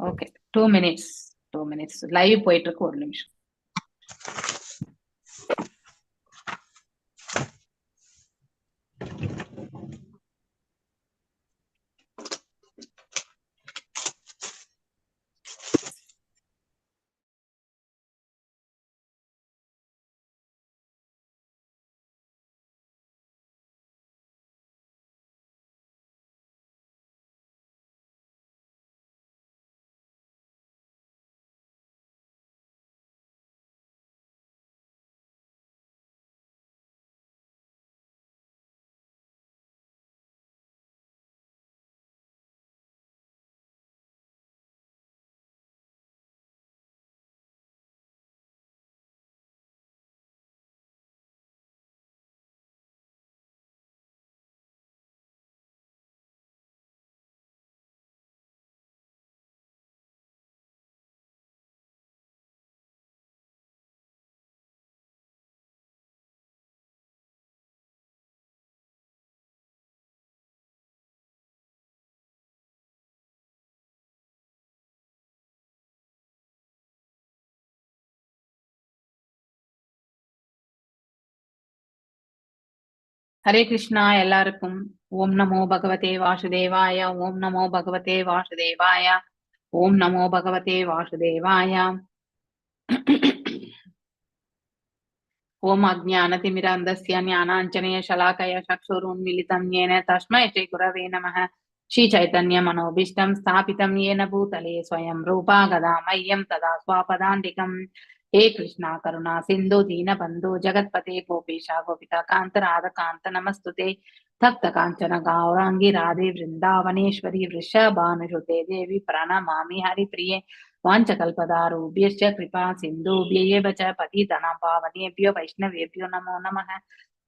Okay, 2 minutes. 2 minutes. Live போயிட்டு இருக்கு, ஒரு நிமிஷம். ஹரே கிருஷ்ணா எல்லாருக்கும். ஓம் நமோ பகவதே வாசுதேவாய. ஓம் நமோ பகவதே வாசுதேவாய. ஓம் நமோ பகவதே வாசுதேவாய. ஓம் அஜ்ஞானதிமிராந்தஸ்ய ஞானாஞ்சனய ஷலாகய சக்ஷுருன்மிலிதம் येन तस्मै श्री गुरवे नमः. श्री चैतन्य मनोभीष्टं स्थापितं येन भूतले स्वयं रूपा गदा मह्यं तदा स्वापदान्तिकम्. हे कृष्णा करुणा सिन्धु दीनबन्धु जगत्पते गोपीशा गोपिका कान्त राधा कान्त नमस्तुते. तप्त काञ्चन गौराङ्गी राधे वृन्दावनेश्वरी वृषभानुसुते देवी प्रणमामि हरिप्रिये. वाञ्छकल्पदारुभ्यश्च कृपा सिन्धुभ्यैव च पतितनां पावनेभ्यो वैष्णवेभ्यो नमो नमः.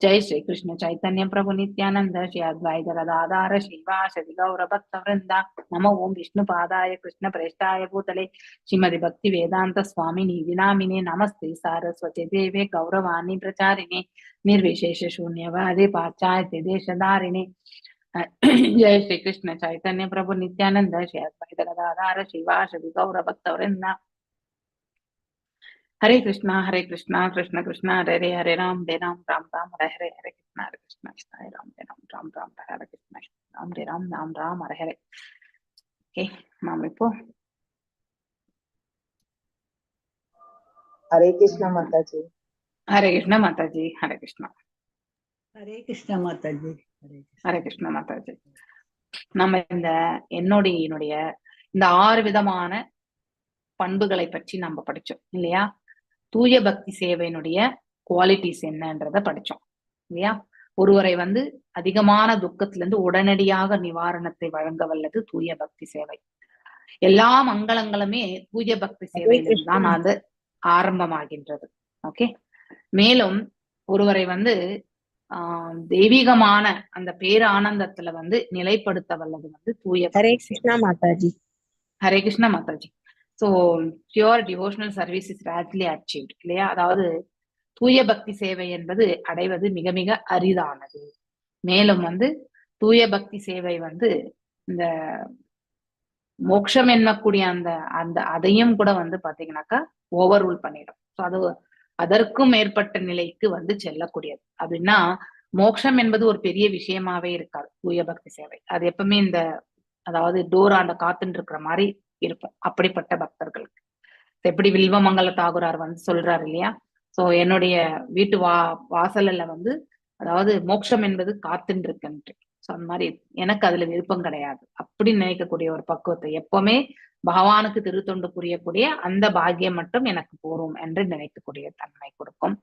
जय श्री कृष्ण चैतन्य प्रभु नित्यानंद श्री अद्वैत गदाधर श्रीवासदि गौर भक्त वृंदा. नमो ओम विष्णुपादाय कृष्ण प्रेष्ठाय भूतले श्रीमदि भक्ति वेदांत स्वामिनी विनामिने. नमस्ते सारस्वती देवे गौरवाणी प्रचारिणे निर्विशेष शून्यवादे पाश्चात्य देशधारिणे. जय श्री कृष्ण चैतन्य प्रभु नित्यानंद श्री अद्वैत गदाधर श्रीवासदि गौर भक्त वृंदा. हरे कृष्णा कृष्ण कृष्ण हरे हरे राम राम राम हरे हरे. हरे कृष्णा कृष्ण हरे राम राम राम हरे कृष्ण राम राम हरे हरे. ओके, नाम இப்போ हरे कृष्ण माता जी. हरे कृष्ण माता जी. हरे कृष्ण. हरे कृष्ण माता जी. हरे कृष्ण माता जी. நம்ம என்னுடைய இந்த 6 விதமான பண்புகளை பற்றி நம்ம படிச்சோம் இல்லையா? தூய பக்தி சேவையினுடைய குவாலிட்டிஸ் என்னன்றத படிச்சோம் இல்லையா? ஒருவரை அதிகமான துக்கத்திலிருந்து உடனடியாக நிவாரணத்தை வழங்க வல்லது தூய பக்தி சேவை. எல்லா மங்களங்களுமே தூய பக்தி சேவையிலிருந்து தான் அது ஆரம்பமாகின்றது. ஓகே, மேலும் ஒருவரை தெய்வீகமான அந்த பேரானந்தத்துல நிலைப்படுத்த வல்லது தூய हरे कृष्णा माता जी. Hare Krishna Mataji. So pure devotional service is rarely achieved இல்லையா? அதாவது தூய பக்தி சேவை என்பது அடைவது மிக மிக அரிதானது. மேலும் தூய பக்தி சேவை இந்த மோட்சம் என்னக்கூடிய அந்த அதையும் கூட பாத்தீங்கன்னாக்கா ஓவர் ரூல் பண்ணிடும். ஸோ அது அதற்கும் மேற்பட்ட நிலைக்கு செல்லக்கூடியது. அப்படின்னா மோட்சம் என்பது ஒரு பெரிய விஷயமாவே இருக்காது தூய பக்தி சேவை. அது எப்பவுமே அதாவது டோராண்ட காத்துன்னு இருக்கிற மாதிரி இருக்கும் அப்படிப்பட்ட பக்தர்களுக்கு. எப்படி வில்வமங்கல தாகுரார் சொல்றாரு இல்லையா? சோ என்னுடைய வீட்டு வாசல்ல அதாவது மோட்சம் என்பது காத்துன்னு இருக்குன்ட்டு. சோ அந்த மாதிரி எனக்கு அதுல விருப்பம் கிடையாது அப்படின்னு நினைக்கக்கூடிய ஒரு பக்குவத்தை, எப்பவுமே பகவானுக்கு திருத்தொண்டு புரியக்கூடிய அந்த பாக்கியம் மட்டும் எனக்கு போரும் என்று நினைக்கக்கூடிய தன்மை கொடுக்கும்.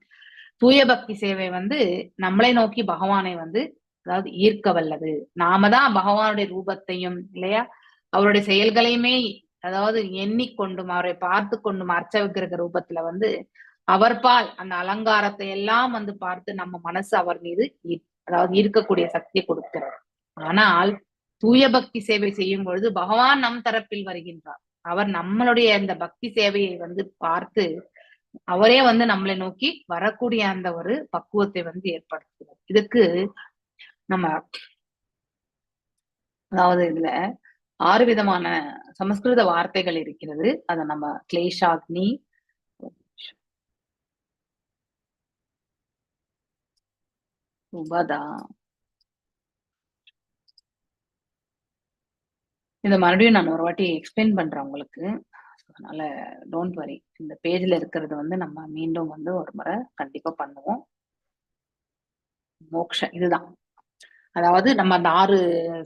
தூய பக்தி சேவை நம்மளை நோக்கி பகவானை அதாவது ஈர்க்க வல்லது. நாம தான் பகவானுடைய ரூபத்தையும் இல்லையா அவருடைய செயல்களையுமே அதாவது எண்ணிக்கொண்டும் அவரை பார்த்து கொண்டும் அர்ச்ச விக்கிரக ரூபத்துல அவர் பால் அந்த அலங்காரத்தை எல்லாம் பார்த்து நம்ம மனசு அவர் மீது அதாவது ஈர்க்கக்கூடிய சக்தியை கொடுக்கிறார். ஆனால் தூய பக்தி சேவை செய்யும் பொழுது பகவான் நம் தரப்பில் வருகின்றார். அவர் நம்மளுடைய அந்த பக்தி சேவையை பார்த்து அவரே நம்மளை நோக்கி வரக்கூடிய அந்த ஒரு பக்குவத்தை ஏற்படுத்துகிறார். இதுக்கு நம்ம அதாவது இதுல 6 விதமான சமஸ்கிருத வார்த்தைகள் இருக்கிறது. அத நம்ம கிளேஷாக்னி, சுபதா, இத மறுபடியும் நான் ஒரு வாட்டி எக்ஸ்பிளைன் பண்றேன் உங்களுக்கு. அதனால டோன்ட் வரி. இந்த பேஜ்ல இருக்கிறது வந்து நம்ம மீண்டும் வந்து ஒரு முறை கண்டிப்பா பண்ணுவோம். மோக்ஷ இதுதான். அதாவது நம்ம அந்த 6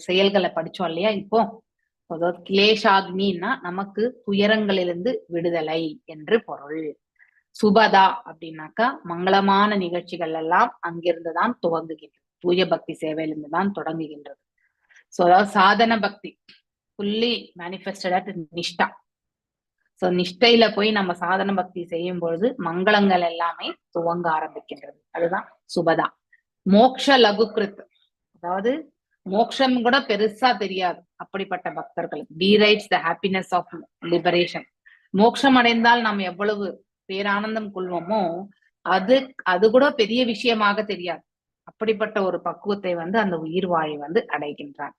செயல்களை படிச்சோம் இல்லையா இப்போ. அதாவது கிளேஷாக்னின்னா நமக்கு துயரங்களிலிருந்து விடுதலை என்று பொருள். சுபதா அப்படின்னாக்கா மங்களமான நிகழ்ச்சிகள் எல்லாம் அங்கிருந்துதான் துவங்குகின்றது. தூய பக்தி சேவையிலிருந்து தான் தொடங்குகின்றது. சோ அதாவது சாதன பக்தி ஃபுல்லி மேனிஃபெஸ்டட் அட் நிஷ்டா. சோ நிஷ்டையில போய் நம்ம சாதன பக்தி செய்யும் பொழுது மங்களங்கள் எல்லாமே துவங்க ஆரம்பிக்கின்றது. அதுதான் சுபதா. மோக்ஷ லகுகிருத், அதாவது மோக்ஷம் கூட பெருசா தெரியாது அப்படிப்பட்ட பக்தர்கள். டீரைட்ஸ் த ஹாப்பினஸ் ஆஃப் லிபரேஷன். மோட்சம் அடைந்தால் நாம் எவ்வளவு பேரானந்தம் கொள்வோமோ அது கூட பெரிய விஷயமாக தெரியாது. அப்படிப்பட்ட ஒரு பக்குவத்தை வந்து அந்த உயிர் வாழி வந்து அடைகின்றான்.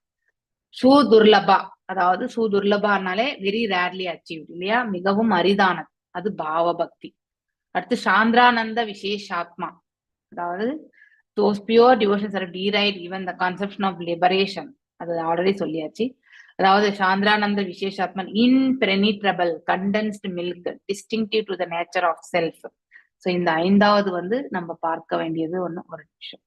சுதுர்லபா, அதாவது சுதுர்லபானாலே வெரி ரேர்லி அச்சீவ்ட் இல்லையா, மிகவும் அரிதானது. அது பாவ பக்தி. அடுத்து சாந்திரானந்த விசேஷாத்மா, அதாவது those pure devotions are derived even the conception of liberation. அது ஆல்ரெடி சொல்லியாச்சு. அதாவது சாந்திரானந்த விசேஷாத்மன் impenetrable condensed milk distinctive to the nature of self. So இந்த 5வது வந்து நம்ம பார்க்க வேண்டியது ஒரு நிமிஷம்.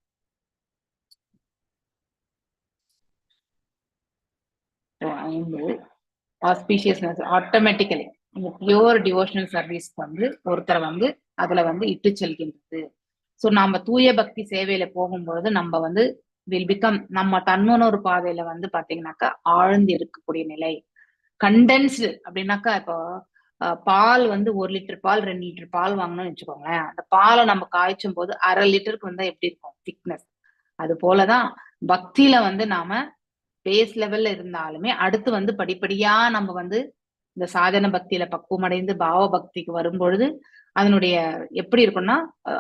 ஆஸ்பீஷியஸ்னஸ் ஆட்டோமேட்டிக்கலி இந்த பியூர் டிவோஷனல் சர்வீஸ் வந்து ஒருத்தரை வந்து அதுல வந்து இட்டு செல்கின்றது. சோ நாம தூய பக்தி சேவையில போகும்பொழுது நம்ம வந்து வில் பிகம், நம்ம தன்னுணர்வு பாதையில வந்து பாத்தீங்கன்னாக்கா ஆழ்ந்து இருக்கக்கூடிய நிலை. கண்டென்ஸ்டு அப்படின்னாக்கா இப்போ பால் வந்து 1 லிட்டர் பால் 2 லிட்டர் பால் வாங்கணும்னு வச்சுக்கோங்களேன். அந்த பாலை நம்ம காய்ச்சும் போது 1/2 லிட்டருக்கு வந்தா எப்படி இருக்கும் திக்னஸ். அது போலதான் பக்தியில வந்து நாம பேஸ் லெவல்ல இருந்தாலுமே அடுத்து வந்து படிப்படியா நம்ம வந்து இந்த சாதன பக்தியில பக்குவம் அடைந்து பாவ பக்திக்கு வரும்பொழுது அதனுடைய எப்படி இருக்கும்னா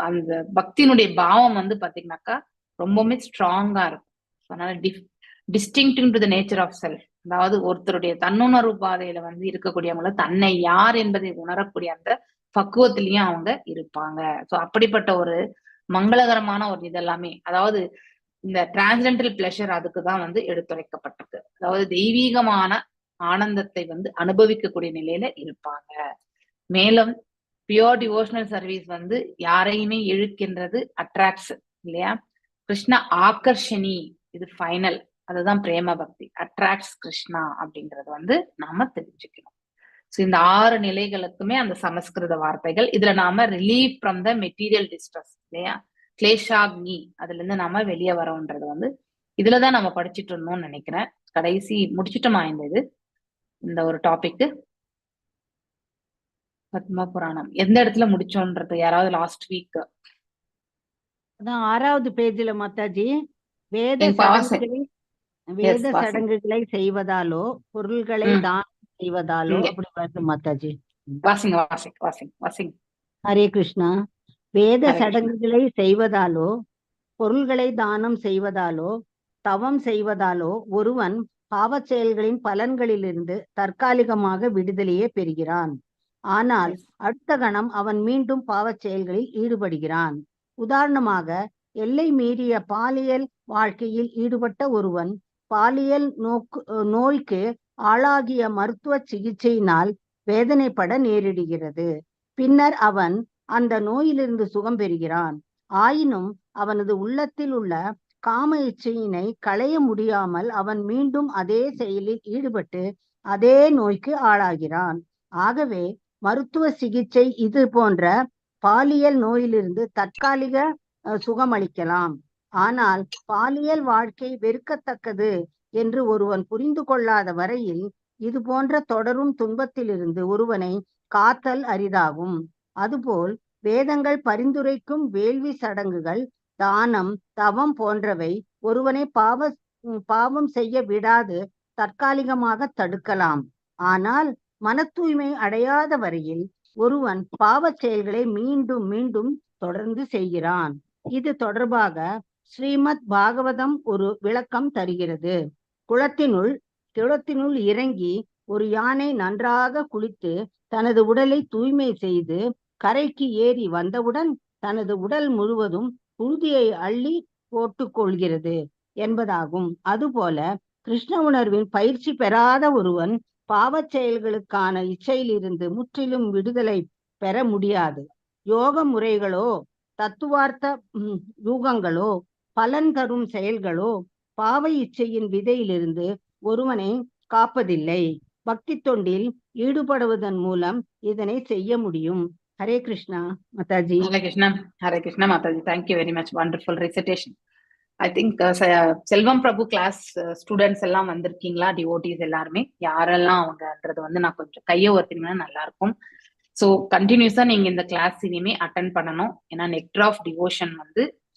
அந்த பக்தியினுடைய பாவம் வந்து பாத்தீங்கன்னாக்கா ரொம்பவுமே ஸ்ட்ராங்கா இருக்கும். அதனால distinct to the nature of self, அதாவது ஒருத்தருடைய தன்னுணர்வு பாதையில வந்து இருக்கக்கூடியவங்கள தன்னை யார் என்பதை உணரக்கூடிய அந்த பக்குவத்திலையும் அவங்க இருப்பாங்க. சோ அப்படிப்பட்ட ஒரு மங்களகரமான ஒரு இதெல்லாமே, அதாவது இந்த டிரான்ஸ்டென்டல் பிளஷர் அதுக்குதான் வந்து எடுத்துரைக்கப்பட்டிருக்கு. அதாவது தெய்வீகமான ஆனந்தத்தை வந்து அனுபவிக்கக்கூடிய நிலையில இருப்பாங்க. மேலும் பியோர் டிவோஷனல் சர்வீஸ் வந்து யாரையுமே இழுக்கின்றது, அட்ராக்ட்ஸ் இல்லையா. கிருஷ்ண ஆகர்ஷணி, இது ஃபைனல். அதுதான் பிரேம பக்தி, அட்ராக்ட்ஸ் கிருஷ்ணா அப்படிங்கறது வந்து நாம தெரிஞ்சுக்கணும். சோ இந்த 6 நிலைகளுக்குமே அந்த சமஸ்கிருத வார்த்தைகள். இதுல நாம relieve from the material distress இல்லையா, கிளேஷாக்னி, அதுல இருந்து நாம வெளியே வரோன்றது வந்து இதுலதான் நம்ம படிச்சுட்டு இருந்தோம்னு நினைக்கிறேன். கடைசி முடிச்சுட்டோமா இந்த ஒரு டாபிக். பத்ம புராணம் எந்த இடத்துல முடிச்சோன்றது யாராவது லாஸ்ட் வீக்? அதான் 6வது பேஜ்ல மாதாஜி, வேத சடங்குகளை செய்வதாலோ பொருள்களை தானம் செய்வதாலோ அப்படி வருது மாதாஜி. வாசிங்க வாசிங்க வாசிங்க வாசிங்க. ஹரே கிருஷ்ணா. வேத சடங்குகளை செய்வதாலோ பொருள்களை தானம் செய்வதாலோ தவம் செய்வதாலோ ஒருவன் பாவச் செயல்களின் பலன்களிலிருந்து தற்காலிகமாக விடுதலையே பெறுகிறான். ஆனால் அடுத்த கணம் அவன் மீண்டும் பாவச் செயல்களில் ஈடுபடுகிறான். உதாரணமாக, எல்லை மீறிய பாலியல் வாழ்க்கையில் ஈடுபட்ட ஒருவன் பாலியல் நோய்க்கு ஆளாகிய மருத்துவ சிகிச்சையினால் வேதனைப்பட நேரிடுகிறது. பின்னர் அவன் அந்த நோயிலிருந்து சுகம் பெறுகிறான். ஆயினும் அவனது உள்ளத்தில் உள்ள காம இச்சையினை களைய முடியாமல் அவன் மீண்டும் அதே செயலில் ஈடுபட்டு அதே நோய்க்கு ஆளாகிறான். ஆகவே மருத்துவ சிகிச்சை இது போன்ற பாலியல் நோயிலிருந்து தற்காலிக சுகமளிக்கலாம். ஆனால் பாலியல் வாழ்க்கை வெறுக்கத்தக்கது என்று ஒருவன் புரிந்து கொள்ளாத வரையில் இது போன்ற தொடரும் துன்பத்திலிருந்து ஒருவனை காத்தல் அரிதாகும். அதுபோல் வேதங்கள் பரிந்துரைக்கும் வேள்வி சடங்குகள், தானம், தவம் போன்றவை ஒருவனை பாவம் செய்ய விடாது தற்காலிகமாக தடுக்கலாம். ஆனால் மன தூய்மை அடையாத வரையில் ஒருவன் பாவச் செயல்களை மீண்டும் மீண்டும் தொடர்ந்து செய்கிறான். இது தொடர்பாக ஸ்ரீமத் பாகவதம் ஒரு விளக்கம் தருகிறது. குளத்தினுள் குளத்தினுள் இறங்கி ஒரு யானை நன்றாக குளித்து தனது உடலை தூய்மை செய்து கரைக்கு ஏறி வந்தவுடன் தனது உடல் முழுவதும் புழுதியை அள்ளி போட்டுக் கொள்கிறது என்பதாகும். அதுபோல கிருஷ்ண உணர்வின் பயிற்சி பெறாத ஒருவன் பாவச் செயல்களுக்கான இச்சையிலிருந்து முற்றிலும் விடுதலை பெற முடியாது. யோக முறைகளோ தத்துவார்த்த யூகங்களோ பலன் தரும் செயல்களோ பாவ இச்சையின் விதையிலிருந்து ஒருவனை காப்பதில்லை. பக்தி தொண்டில் ஈடுபடுவதன் மூலம் இதனை செய்ய முடியும். Hare Krishna Mataji. Hare Krishna Mataji. Thank you very much. Wonderful recitation. I think Selvam Prabhu class students எல்லாம் வந்திருக்கீங்களா? டிவோட்டிஸ் எல்லாருமே யாரெல்லாம் அவங்கன்றது நான் கொஞ்சம் கையை ஒருத்தீங்கன்னா நல்லா இருக்கும். ஸோ கண்டினியூஸா நீங்க இந்த கிளாஸ் இனிமே அட்டன் பண்ணணும். ஏன்னா நெக்டர் ஆஃப் டிவோஷன்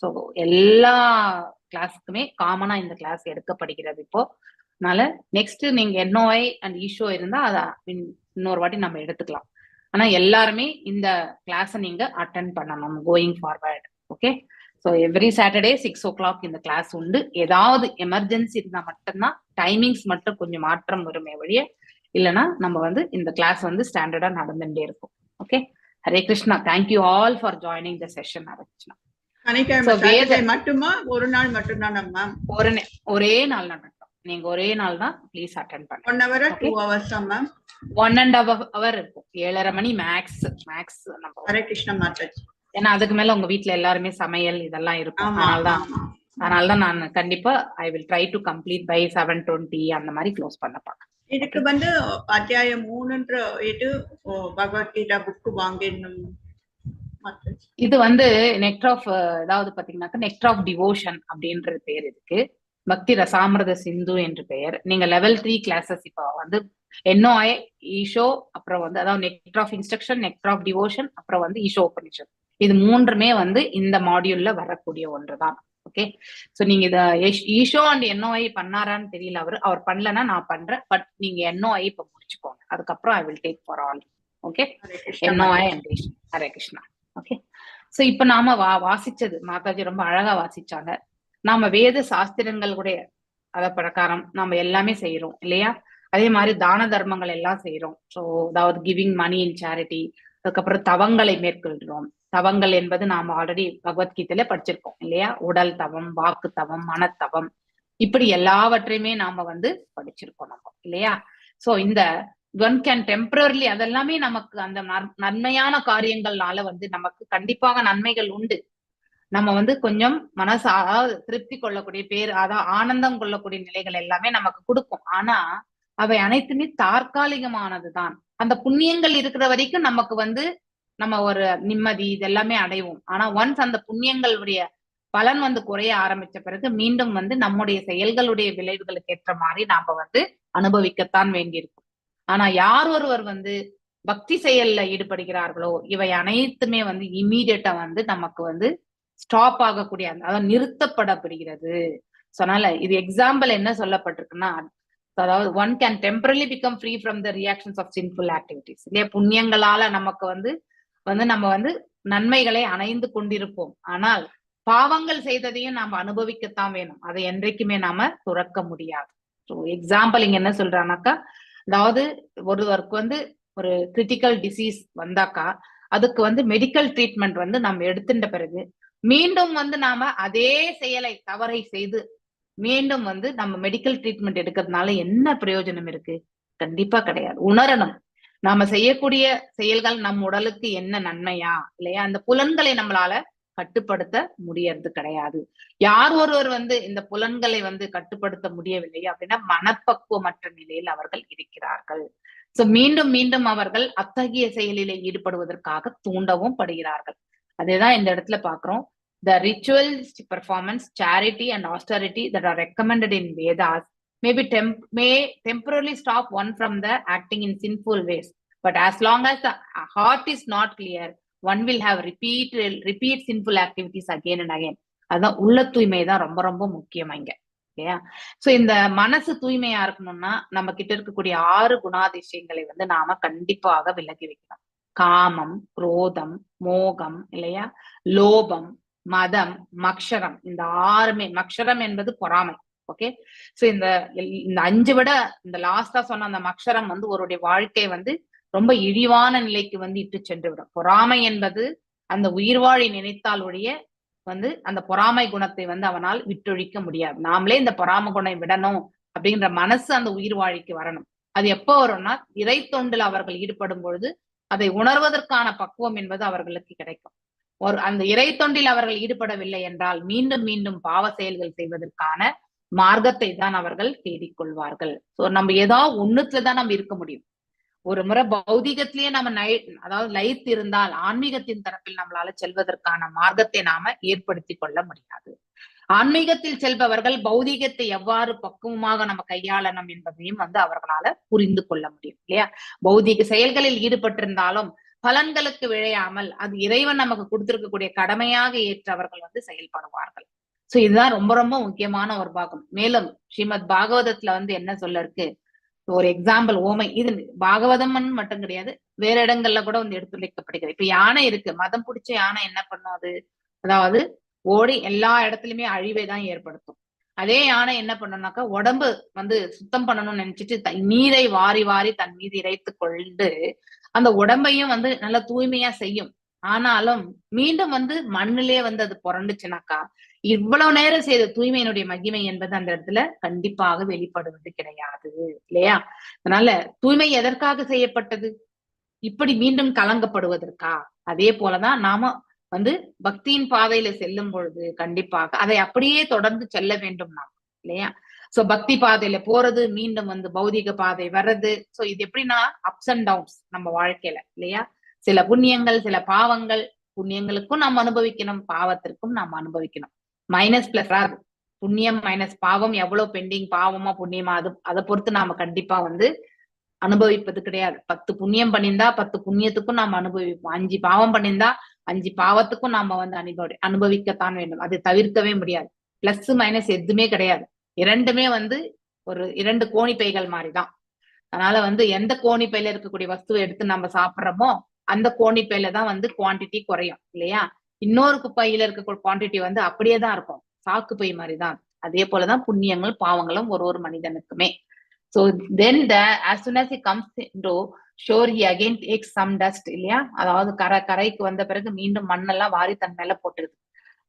ஸோ எல்லா கிளாஸுக்குமே காமனா இந்த கிளாஸ் எடுக்கப்படுகிறது இப்போ. அதனால நெக்ஸ்ட் நீங்க NOI அண்ட் ஈஷோ இருந்தா அதை இன்னொரு வாட்டி நம்ம எடுத்துக்கலாம். ஆனா எல்லாருமே இந்த கிளாஸை நீங்க அட்டன் பண்ணணும் going forward. Okay. So every Saturday 6 o'clock இந்த கிளாஸ் உண்டு. ஏதாவது எமர்ஜென்சி இருந்தா மட்டும்தான் டைமிங்ஸ் மட்டும் கொஞ்சம் மாற்றம் வருமே வழிய, இல்லைன்னா நம்ம இந்த கிளாஸ் ஸ்டாண்டர்டா நடந்துட்டே இருக்கும். Okay. Hare Krishna. Thank you all for joining the session. Hare Krishna. மட்டுமா ஒரு நாள் மட்டும்தான் மேம்? ஒரே நாள் நடக்கும். நீங்க ஒரே நாள் தான் ப்ளீஸ் அட்டெண்ட் பண்ணுங்க. 1 hour 2 hours மேம்? 1.5 hour இருக்கும். 7:30 மணி மேக்ஸ் நம்ம. ஹரே கிருஷ்ணா மாதாஜி. ஏன்னா அதுக்கு மேல உங்க வீட்டுல எல்லாருமே சமையல் இதெல்லாம் இருக்கும். அதனாலதான் நான் கண்டிப்பா I will try to complete by 7:20 அந்த மாதிரி க்ளோஸ் பண்ண பாக்க. இதுக்கு அத்தியாயம் 3 பகவத்கீதா புக் வாங்கிடணும். இது நெக்டர் ஆஃப் ஏதாவது பாத்தீங்கன்னாக்கா நெக்டர் ஆஃப் டிவோஷன் அப்படின்ற பேர் இதுக்கு. பக்தி ரசாமிரத சிந்து என்று பெயர். நீங்க level 3 கிளாஸஸ் இப்போ NOI ஈஷோ அப்புறம் அதாவது nectar of instruction, nectar of devotion, அப்புறம் ஈஷோ உபனிஷத், இது மூன்றுமே இந்த மாடியூல்ல வரக்கூடிய ஒன்றுதான். ஓகே. சோ நீங்க இத ஈஷோ அண்ட் NOI பண்ணாரான்னு தெரியல. அவர் பண்ணலன்னா நான் பண்றேன். பட் நீங்க NOI இப்ப முடிச்சுக்கோங்க. அதுக்கப்புறம் I will take for all. Okay. NOI and ஈஷோ. ஹரே கிருஷ்ணா. ஓகே. சோ இப்ப நாம வாசிச்சது மாதாஜி ரொம்ப அழகா வாசிச்சாங்க. நாம வேத சாஸ்திரங்களுடைய அத பிரகாரம் நாம எல்லாமே செய்யறோம் இல்லையா? அதே மாதிரி தான தர்மங்கள் எல்லாம் செய்யறோம். ஸோ அதாவது கிவிங் மணி இன் சேரிட்டி. அதுக்கப்புறம் தவங்களை மேற்கொள்கிறோம். தவங்கள் என்பது நாம ஆல்ரெடி பகவத்கீதையில படிச்சிருக்கோம் இல்லையா? உடல் தவம், வாக்கு தவம், மனத்தவம், இப்படி எல்லாவற்றையுமே நாம படிச்சிருக்கோம் நம்ம இல்லையா? சோ இந்த ஒன் கேன் டெம்பரரிலி அதெல்லாமே நமக்கு அந்த நன்மையான காரியங்கள்னால நமக்கு கண்டிப்பாக நன்மைகள் உண்டு. நம்ம கொஞ்சம் மனசு திருப்தி கொள்ளக்கூடிய அதாவது ஆனந்தம் கொள்ளக்கூடிய நிலைகள் எல்லாமே நமக்கு கொடுக்கும். ஆனா அவை அனைத்துமே தற்காலிகமானதுதான். அந்த புண்ணியங்கள் இருக்கிற வரைக்கும் நமக்கு நம்ம ஒரு நிம்மதி இதெல்லாமே அடைவோம். ஆனா ஒன்ஸ் அந்த புண்ணியங்களுடைய பலன் குறைய ஆரம்பிச்ச பிறகு மீண்டும் நம்முடைய செயல்களுடைய விளைவுகளுக்கு ஏற்ற மாதிரி நாம அனுபவிக்கத்தான் வேண்டியிருக்கும். ஆனா யார் ஒருவர் பக்தி செயல்ல ஈடுபடுகிறார்களோ இவை அனைத்துமே இம்மீடியட்டா நமக்கு ஸ்டாப் ஆகக்கூடிய அதாவது நிறுத்தப்படப்படுகிறது. அதனால இது எக்ஸாம்பிள் என்ன சொல்லப்பட்டிருக்குன்னா, அதாவது one can temporarily become free from the reactions of sinful activities இல்லையா? புண்ணியங்களால நமக்கு நம்ம நன்மைகளை அணைந்து கொண்டிருப்போம். ஆனால் பாவங்கள் செய்ததையும் நாம அனுபவிக்கத்தான் வேணும். அதை என்றைக்குமே நாம துறக்க முடியாது. ஸோ எக்ஸாம்பிள் இங்க என்ன சொல்றானாக்கா, அதாவது ஒருவருக்கு ஒரு கிரிட்டிக்கல் டிசீஸ் வந்தாக்கா அதுக்கு மெடிக்கல் ட்ரீட்மெண்ட் நம்ம எடுத்துட்ட பிறகு மீண்டும் நாம அதே செயலை தவறை செய்து மீண்டும் நம்ம மெடிக்கல் ட்ரீட்மெண்ட் எடுக்கிறதுனால என்ன பிரயோஜனம் இருக்கு? கண்டிப்பா கிடையாது. உணரணும் நாம செய்யக்கூடிய செயல்கள் நம் உடலுக்கு என்ன நன்மையா இல்லையா? அந்த புலன்களை நம்மளால கட்டுப்படுத்த முடியறது கிடையாது. யார் ஒருவர் இந்த புலன்களை கட்டுப்படுத்த முடியவில்லை அப்படின்னா மனப்பக்குவமற்ற நிலையில் அவர்கள் இருக்கிறார்கள். சோ மீண்டும் மீண்டும் அவர்கள் அத்தகைய செயலிலே ஈடுபடுவதற்காக தூண்டவும் படுகிறார்கள். அதேதான் இந்த இடத்துல பாக்குறோம். The rituals, performance, charity and austerity that are recommended in Vedas may temporarily stop one from the acting in sinful ways. But as long as the heart is not clear, one will have repeat sinful activities again and again. அதான் உள்ள தூய்மை தான் ரொம்ப ரொம்ப முக்கியம் இங்க இல்லையா? So இந்த மனசு தூய்மையா இருக்கணும்னா நம்ம கிட்ட இருக்கக்கூடிய 6 குணாதிசயங்களை நாம கண்டிப்பாக விலகி வைக்கணும். காமம், குரோதம், மோகம் இல்லையா, லோபம், மதம், மக்ஷரம். இந்த 6மே, மக்ஷரம் என்பது பொறாமை, ஓகே. சோ இந்த 5 விட இந்த லாஸ்டா சொன்ன அந்த அக்ஷரம் வந்து ஒருடைய வாழ்க்கை வந்து ரொம்ப இழிவான நிலைக்கு வந்து இட்டு சென்று விடும். பொறாமை என்பது அந்த உயிர்வாழி நினைத்தால் ஒழிய வந்து அந்த பொறாமை குணத்தை வந்து அவனால் விட்டொழிக்க முடியாது. நாமளே இந்த பொறாமை குணம் விடணும் அப்படின்ற மனசு அந்த உயிர் வாழிக்கு வரணும். அது எப்போ வரும்னா இறை தொண்டில் அவர்கள் ஈடுபடும் பொழுது அதை உணர்வதற்கான பக்குவம் என்பது அவர்களுக்கு கிடைக்கும். அந்த இறை தொண்டில் அவர்கள் ஈடுபடவில்லை என்றால் மீண்டும் மீண்டும் பாவ செயல்கள் செய்வதற்கான மார்க்கத்தை தான் அவர்கள் தேடிக்கொள்வார்கள். சோ நம்ம ஏதாவது ஒண்ணுத்துலதான் நம்ம இருக்க முடியும். ஒரு முறை பௌதிகத்திலேயே நம்ம அதாவது லயித்து இருந்தால் ஆன்மீகத்தின் தரப்பில் நம்மளால செல்வதற்கான மார்க்கத்தை நாம ஏற்படுத்தி கொள்ள முடியாது. ஆன்மீகத்தில் செல்பவர்கள் பௌதிகத்தை எவ்வாறு பக்குவமாக நம்ம கையாளணும் என்பதையும் வந்து அவர்களால புரிந்து கொள்ள முடியும் இல்லையா. பௌதிக செயல்களில் ஈடுபட்டிருந்தாலும் பலன்களுக்கு விழையாமல் அது இறைவன் நமக்கு கொடுத்திருக்கக்கூடிய கடமையாக ஏற்றவர்கள் வந்து செயல்படுவார்கள். சோ இதுதான் ரொம்ப ரொம்ப முக்கியமான ஒரு பாகம். மேலும் ஸ்ரீமத் பாகவதத்துல வந்து என்ன சொல்ல இருக்கு, ஒரு எக்ஸாம்பிள் ஓமை, இது பாகவதம் மட்டும் கிடையாது, வேற இடங்கள்ல கூட வந்து எடுத்துரைக்கப்படுகிறது. இப்ப யானை இருக்கு, மதம் பிடிச்ச யானை என்ன பண்ணும், அது அதாவது ஓடி எல்லா இடத்துலயுமே அழிவை தான் ஏற்படுத்தும். அதே யானை என்ன பண்ணணும்னாக்கா உடம்பு வந்து சுத்தம் பண்ணணும்னு நினைச்சிட்டு நீரை வாரி வாரி தன் மீது இறைத்து கொண்டு அந்த உடம்பையும் வந்து நல்ல தூய்மையா செய்யும். ஆனாலும் மீண்டும் வந்து மண்ணிலே வந்து அது புரண்டுச்சுனாக்கா இவ்வளவு நேரம் செய்த தூய்மையினுடைய மகிமை என்பது அந்த இடத்துல கண்டிப்பாக வெளிப்படுவது கிடையாது இல்லையா. அதனால தூய்மை எதற்காக செய்யப்பட்டது, இப்படி மீண்டும் கலங்கப்படுவதற்கா. அதே போலதான் நாம வந்து பக்தியின் பாதையில செல்லும் பொழுது கண்டிப்பாக அதை அப்படியே தொடர்ந்து செல்ல வேண்டும் நாம் இல்லையா. சோ பக்தி பாதையில போறது, மீண்டும் வந்து பௌதிக பாதை வர்றது. சோ இது எப்படின்னா அப்ஸ் அண்ட் டவுன்ஸ் நம்ம வாழ்க்கையில இல்லையா. சில புண்ணியங்கள் சில பாவங்கள், புண்ணியங்களுக்கும் நாம் அனுபவிக்கணும், பாவத்திற்கும் நாம் அனுபவிக்கணும். மைனஸ் பிளஸ் ஆகுது, புண்ணியம் மைனஸ் பாவம், எவ்வளவு பெண்டிங் பாவமா புண்ணியமா அதை பொறுத்து நாம கண்டிப்பா வந்து அனுபவிப்பது கிடையாது. 10 புண்ணியம் பண்ணியிருந்தா 10 புண்ணியத்துக்கும் நாம் அனுபவிப்போம். 5 பாவம் பண்ணியிருந்தா 5 பாவத்துக்கும் நாம வந்து அனுபவிக்கத்தான் வேண்டும். அது தவிர்க்கவே முடியாது. பிளஸ் மைனஸ் எதுவுமே கிடையாது. இரண்டுமே வந்து ஒரு 2 கோணிப்பைகள் மாதிரிதான். அதனால வந்து எந்த கோணிப்பையில இருக்கக்கூடிய வஸ்துவை எடுத்து நம்ம சாப்பிட்றோமோ அந்த கோணிப்பையில தான் வந்து குவான்டிட்டி குறையும் இல்லையா. இன்னொரு பையில இருக்க குவான்டிட்டி வந்து அப்படியே தான் இருக்கும், சாக்கு பை மாதிரிதான். அதே போலதான் புண்ணியங்கள் பாவங்களும் ஒரு மனிதனுக்குமே. So then as soon as he comes into shore, he again takes some dust இல்லையா. அதாவது கரைக்கு வந்த பிறகு மீண்டும் மண்ணெல்லாம் வாரி தன் மேல போட்டுருது.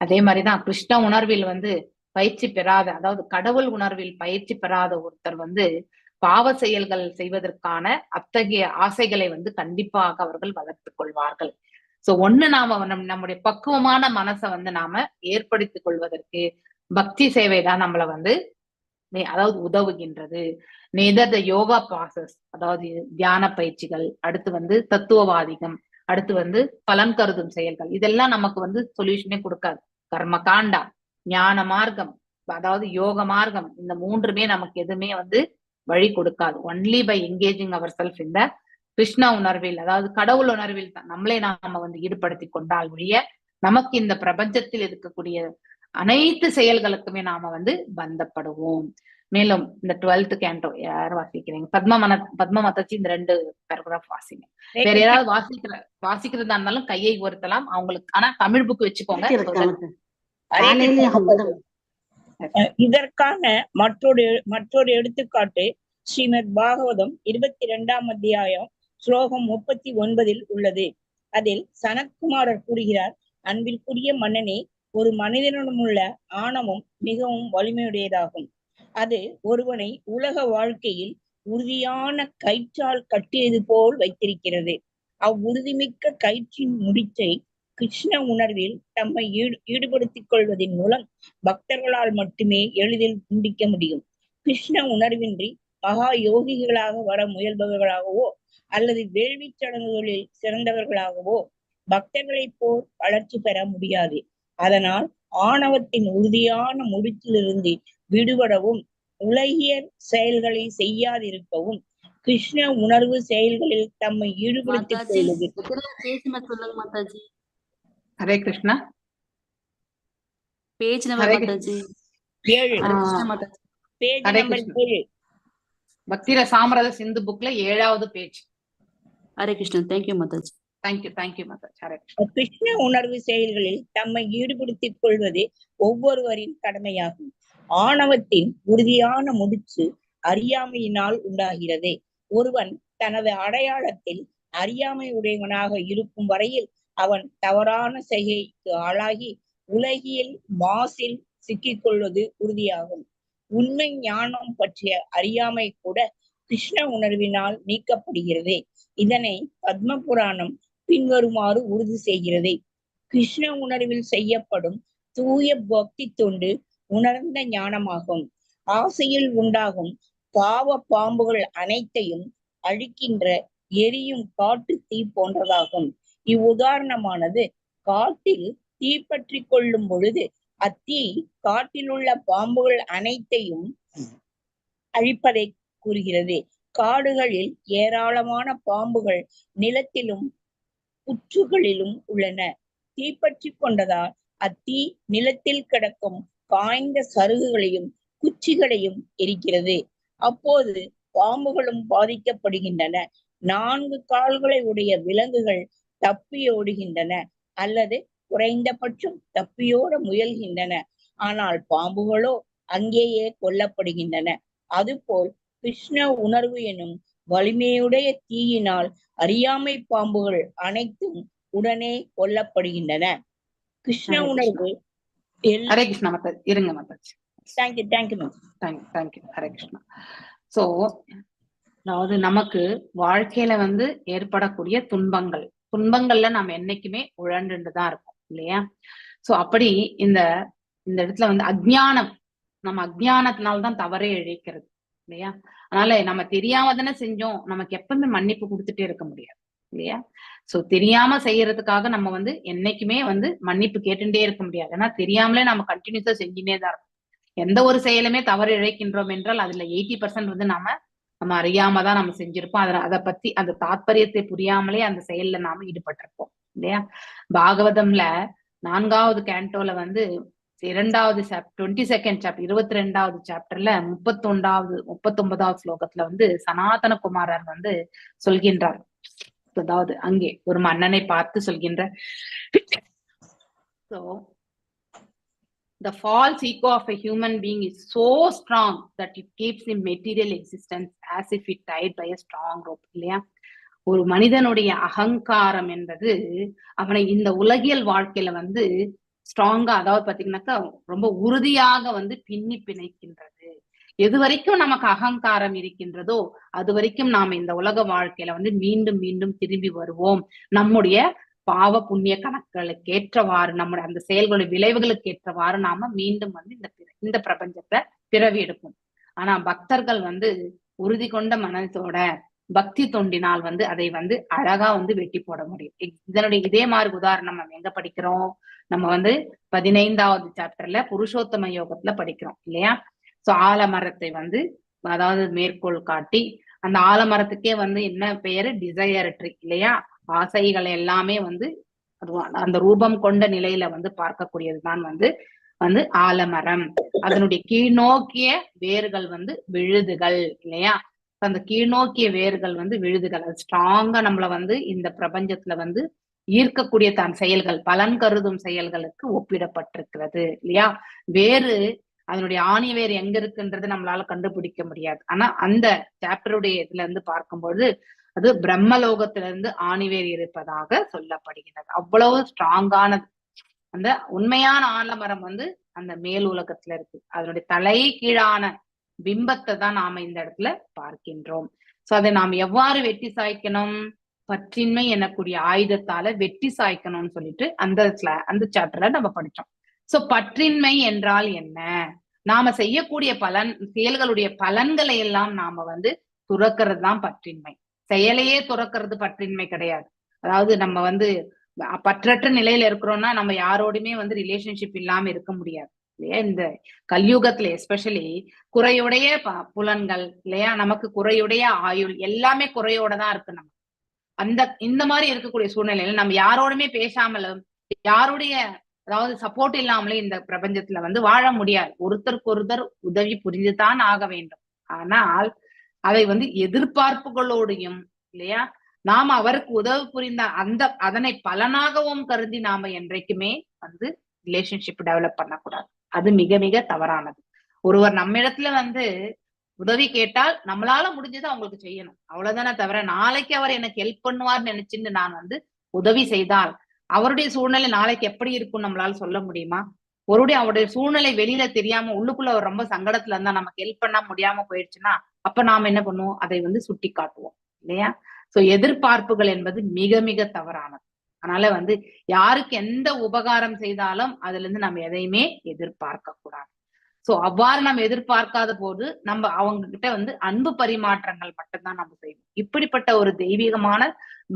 அதே மாதிரிதான் கிருஷ்ண உணர்வில் வந்து பயிற்சி பெறாத, அதாவது கடவுள் உணர்வில் பயிற்சி பெறாத ஒருத்தர் வந்து பாவ செயல்கள் செய்வதற்கான அத்தகைய ஆசைகளை வந்து கண்டிப்பாக அவர்கள் வளர்த்துக் கொள்வார்கள். சோ ஒண்ணு நாம நம்முடைய பக்குவமான மனசை வந்து நாம ஏற்படுத்திக் கொள்வதற்கு பக்தி சேவை தான் நம்மளை வந்து அதாவது உதவுகின்றது. neither the யோகா ப்ராசஸ், அதாவது தியான பயிற்சிகள், அடுத்து வந்து தத்துவவாதிகம், அடுத்து வந்து பலன் கருதும் செயல்கள், இதெல்லாம் நமக்கு வந்து சொல்யூஷனே கொடுக்காது. கர்ம காண்டா, ஞான மார்க்கம், அதாவது யோக மார்க்கம், இந்த 3மே நமக்கு எதுவுமே வந்து வழி கொடுக்காது. Only by engaging our self இந்த கிருஷ்ண உணர்வில், அதாவது கடவுள் உணர்வில் தான் நம்மளே நாம வந்து ஈடுபடுத்தி கொண்டால் ஒழிய நமக்கு இந்த பிரபஞ்சத்தில் இருக்கக்கூடிய அனைத்து செயல்களுக்குமே நாம வந்து பந்தப்படுவோம். மேலும் இந்த 12th கேண்டோ யார் வாசிக்கிறீங்க? பத்மா மத்தாச்சி இந்த 2 பேராகிராஃப் வாசிங்க. வேற யாராவது வாசிக்கிறதா இருந்தாலும் கையை உயர்த்தலாம் அவங்களுக்கு. ஆனா தமிழ் புக் வச்சுக்கோங்க. இதற்கான மற்றொரு எடுத்துக்காட்டு ஸ்ரீமத் பாகவதம் 22ஆம் அத்தியாயம் ஸ்லோகம் 39 உள்ளது. அதில் சனத்குமாரர் கூறுகிறார், அன்பிற்குரிய மன்னனே, ஒரு மனிதனிடமுள்ள ஆணவம் மிகவும் வலிமையுடையதாகும். அது ஒருவனை உலக வாழ்க்கையில் உறுதியான கயிற்றால் கட்டியது போல் வைத்திருக்கிறது. அவ்வுறுதிமிக்க கயிற்றின் முடிச்சை கிருஷ்ண உணர்வில் தம்மை ஈடுபடுத்திக் கொள்வதன் மூலம் பக்தர்களால் மட்டுமே எளிதில் துண்டிக்க முடியும். கிருஷ்ண உணர்வின்றி மகா யோகிகளாக வர முயல்பவர்களாகவோ அல்லது வேள்வி சடங்குகளில் சிறந்தவர்களாகவோ பக்தர்களை போல் வளர்ச்சி பெற முடியாது. அதனால் ஆணவத்தின் உறுதியான முடிச்சிலிருந்து விடுபடவும் உலகியல் செயல்களை செய்யாதிருக்கவும் கிருஷ்ண உணர்வு செயல்களில் தம்மை ஈடுபடுத்திக் கொள்வது. ஹரே கிருஷ்ணா. Page number 7. பக்தி ரசாமரத சிந்து புக்ல 7வது page. Hare Krishna. Thank you Mataji. Thank you Mataji. Hare Krishna உணர்வு செயல்களில் தம்மை ஈடுபடுத்திக் கொள்வது ஒவ்வொருவரின் கடமையாகும். ஆணவத்தின் உறுதியான முடிச்சு அறியாமையினால் உண்டாகிறது. ஒருவன் தனது அடையாளத்தில் அறியாமை உடையவனாக இருக்கும் வரையில் அவன் தவறான செய்கைக்கு ஆளாகி உலகியல் மாசில் சிக்கிக்கொள்வது உறுதியாகும். உண்மை ஞானம் பற்றிய அறியாமை கூட கிருஷ்ண உணர்வினால் நீக்கப்படுகிறது. இதனை பத்ம புராணம் பின்வருமாறு உறுதி செய்கிறது. கிருஷ்ண உணர்வில் செய்யப்படும் தூய பக்தி தொண்டு உணர்ந்த ஞானமாகும். ஆசையில் உண்டாகும் பாவ பாம்புகள் அனைத்தையும் அழிக்கின்ற எரியும் காட்டு தீ போன்றதாகும். இவ்வுதாரணமானது காட்டில் தீ பற்றி கொள்ளும் பொழுது அத்தீ காட்டில் உள்ள பாம்புகள் அனைத்தையும் அழிப்பதை கூறுகிறது. காடுகளில் ஏராளமான பாம்புகள் நிலத்திலும் புற்றுகளிலும் உள்ளன. தீப்பற்றி கொண்டதால் அத்தீ நிலத்தில் கிடக்கும் காய்ந்த சருகுகளையும் குச்சிகளையும் எரிக்கிறது. அப்போது பாம்புகளும் பாதிக்கப்படுகின்றன. 4 கால்களை உடைய விலங்குகள் தப்பியோடுகின்றன அல்லது குறைந்தபட்சம் தப்பியோட முயல்கின்றன. ஆனால் பாம்புகளோ அங்கேயே கொல்லப்படுகின்றன. அதுபோல் கிருஷ்ண உணர்வு எனும் வலிமையுடைய தீயினால் அறியாமை பாம்புகள் அனைத்தும் உடனே கொல்லப்படுகின்றன. கிருஷ்ண உணர்வு ஹரே கிருஷ்ணா மாதாஜி, இருங்க மாதாஜி. தேங்க்யூ. ஹரே கிருஷ்ணா. சோ அதாவது நமக்கு வாழ்க்கையில வந்து ஏற்படக்கூடிய துன்பங்கள்ல நம்ம என்னைக்குமே உழண்டுதான் இருக்கோம் இல்லையா? சோ அப்படி இந்த இடத்துல வந்து நம்ம அஜ்ஞானத்தினால்தான் தவறே இழைக்கிறது இல்லையா? அதனால நம்ம தெரியாம தானே செஞ்சோம், நமக்கு எப்பவுமே மன்னிப்பு கொடுத்துட்டே இருக்க முடியாது இல்லையா? சோ தெரியாம செய்யறதுக்காக நம்ம வந்து என்னைக்குமே வந்து மன்னிப்பு கேட்டுட்டே இருக்க முடியாது. ஏன்னா தெரியாமலே நம்ம கண்டினியூஸா செஞ்சுனே தான் இருக்கும். எந்த ஒரு செயலுமே தவறு இழைக்கின்றோம் என்றால் அதுல 80% வந்து நம்ம அறியாம தான் நம்ம செஞ்சிருப்போம். அதை பத்தி அந்த தாத்பரியத்தை புரியாமலே அந்த செயல்ல நாம ஈடுபட்டிருப்போம் இல்லையா? பாகவதம்ல 4வது கேண்டோல வந்து 22வது 22nd சாப்டர் 22வது சாப்டர்ல 39வது ஸ்லோகத்துல வந்து சனாதன குமாரர் வந்து சொல்கின்றார். அதாவது அங்கே ஒரு மன்னனை பார்த்து சொல்கின்ற, so the false ego of a human being is so strong that it keeps in material existence as if it tied by a strong rope இல்லையா? ஒரு மனிதனுடைய அகங்காரம் என்பது அவனை இந்த உலகியல் வாழ்க்கையில வந்து ஸ்ட்ராங்கா, அதாவது பாத்தீங்கன்னாக்கா ரொம்ப உறுதியாக வந்து பின்னி பிணைக்கின்றது. எது வரைக்கும் நமக்கு அகங்காரம் இருக்கின்றதோ அது வரைக்கும் நாம இந்த உலக வாழ்க்கையில வந்து மீண்டும் மீண்டும் திரும்பி வருவோம். நம்முடைய பாவ புண்ணிய கணக்குகளுக்கு ஏற்றவாறு, நம்முடைய அந்த செயல்களுடைய விளைவுகளுக்கு ஏற்றவாறு நாம மீண்டும் வந்து இந்த பிரபஞ்சத்தை பிறவி எடுப்போம். ஆனா பக்தர்கள் வந்து உறுதி கொண்ட மனத்தோட பக்தி தொண்டினால் வந்து அதை வந்து அழகா வந்து வெட்டி போட முடியும். இதே மாதிரி உதாரணம் நம்ம எங்க படிக்கிறோம்? நம்ம வந்து 15வது சாப்டர்ல புருஷோத்தம யோகத்துல படிக்கிறோம் இல்லையா? சோ ஆலமரத்தை வந்து அதாவது மேற்கோள் காட்டி, அந்த ஆலமரத்துக்கே வந்து என்ன பெயரு? டிசையர் ட்ரீ இல்லையா? ஆசைகளை எல்லாமே வந்து அந்த ரூபம் கொண்ட நிலையில வந்து பார்க்கக்கூடியதுதான் வந்து ஆலமரம். அதனுடைய கீழ்நோக்கிய வேர்கள் வந்து விழுதுகள் இல்லையா? அந்த கீழ்நோக்கிய வேர்கள் வந்து விழுதுகள். அது ஸ்ட்ராங்கா நம்மள வந்து இந்த பிரபஞ்சத்துல வந்து ஈர்க்கக்கூடிய தன் செயல்கள், பலன் கருதும் செயல்களுக்கு ஒப்பிடப்பட்டிருக்கிறது இல்லையா? வேறு அதனுடைய ஆணி வேறு எங்க இருக்குன்றது நம்மளால கண்டுபிடிக்க முடியாது. ஆனா அந்த சாப்டருடைய இதுல இருந்து பார்க்கும்போது அது பிரம்மலோகத்திலிருந்து ஆணிவேர் இருப்பதாக சொல்லப்படுகிறது. அவ்வளவு ஸ்ட்ராங்கானது. அந்த உண்மையான ஆலமரம் வந்து அந்த மேல் உலகத்துல இருக்கு. அதனுடைய தலை கீழான பிம்பத்தை தான் நாம இந்த இடத்துல பார்க்கின்றோம். சோ அதை நாம் எவ்வாறு வெட்டி சாய்க்கணும்? பற்றின்மை எனக்கூடிய ஆயுதத்தால வெட்டி சாய்க்கணும்னு சொல்லிட்டு அந்த சாப்டர்ல நம்ம படிச்சோம். சோ பற்றின்மை என்றால் என்ன? நாம செய்யக்கூடிய செயல்களுடைய பலன்களை எல்லாம் நாம வந்து துறக்கிறது தான் பற்றின்மை. செயலையே துறக்கிறது பற்றின்மை கிடையாது. அதாவது நம்ம வந்து பற்றற்ற நிலையில இருக்கிறோம்னா நம்ம யாரோடுமே வந்து ரிலேஷன்ஷிப் இல்லாம இருக்க முடியாது இல்லையா? இந்த கலியுகத்துல எஸ்பெஷலி குறையுடைய புலன்கள் இல்லையா? நமக்கு குறையுடைய ஆயுள் எல்லாமே குறையோட தான் இருக்கு. நம்ம இந்த மாதிரி இருக்கக்கூடிய சூழ்நிலையில நம்ம யாரோடுமே பேசாமலும் யாருடைய அதாவது சப்போர்ட் இல்லாமலே இந்த பிரபஞ்சத்துல வந்து வாழ முடியாது. ஒருத்தருக்கு ஒருத்தர் உதவி புரிந்துதான் ஆக வேண்டும். ஆனால் அதை வந்து எதிர்பார்ப்புகளோடையும் இல்லையா நாம அவருக்கு உதவி புரிந்த அதனை பலனாகவும் கருதி நாம என்றைக்குமே வந்து ரிலேஷன்ஷிப் டெவலப் பண்ணக்கூடாது. அது மிக மிக தவறானது. ஒருவர் நம்ம இடத்துல வந்து உதவி கேட்டால் நம்மளால முடிஞ்சதை அவங்களுக்கு செய்யணும், அவ்வளவுதானே தவிர நாளைக்கு அவர் எனக்கு ஹெல்ப் பண்ணுவார்னு நினைச்சுட்டு நான் வந்து உதவி செய்தால் அவருடைய சூழ்நிலை நாளைக்கு எப்படி இருக்கும்னு நம்மளால சொல்ல முடியுமா? அவருடைய சூழ்நிலை வெளியில தெரியாம உள்ளுக்குள்ள அவர் ரொம்ப சங்கடத்துல இருந்தா நமக்கு ஹெல்ப் பண்ண முடியாம போயிடுச்சுன்னா அப்ப நாம என்ன பண்ணுவோம்? அதை வந்து சுட்டி காட்டுவோம் இல்லையா? சோ எதிர்பார்ப்புகள் என்பது மிக மிக தவறானது. அதனால வந்து யாருக்கு எந்த உபகாரம் செய்தாலும் அதுல இருந்து நம்ம எதையுமே எதிர்பார்க்க கூடாது. சோ அவ்வாறு நம்ம எதிர்பார்க்காத போது நம்ம அவங்க கிட்ட வந்து அன்பு பரிமாற்றங்கள் மட்டும்தான் நம்ம செய்வோம். இப்படிப்பட்ட ஒரு தெய்வீகமான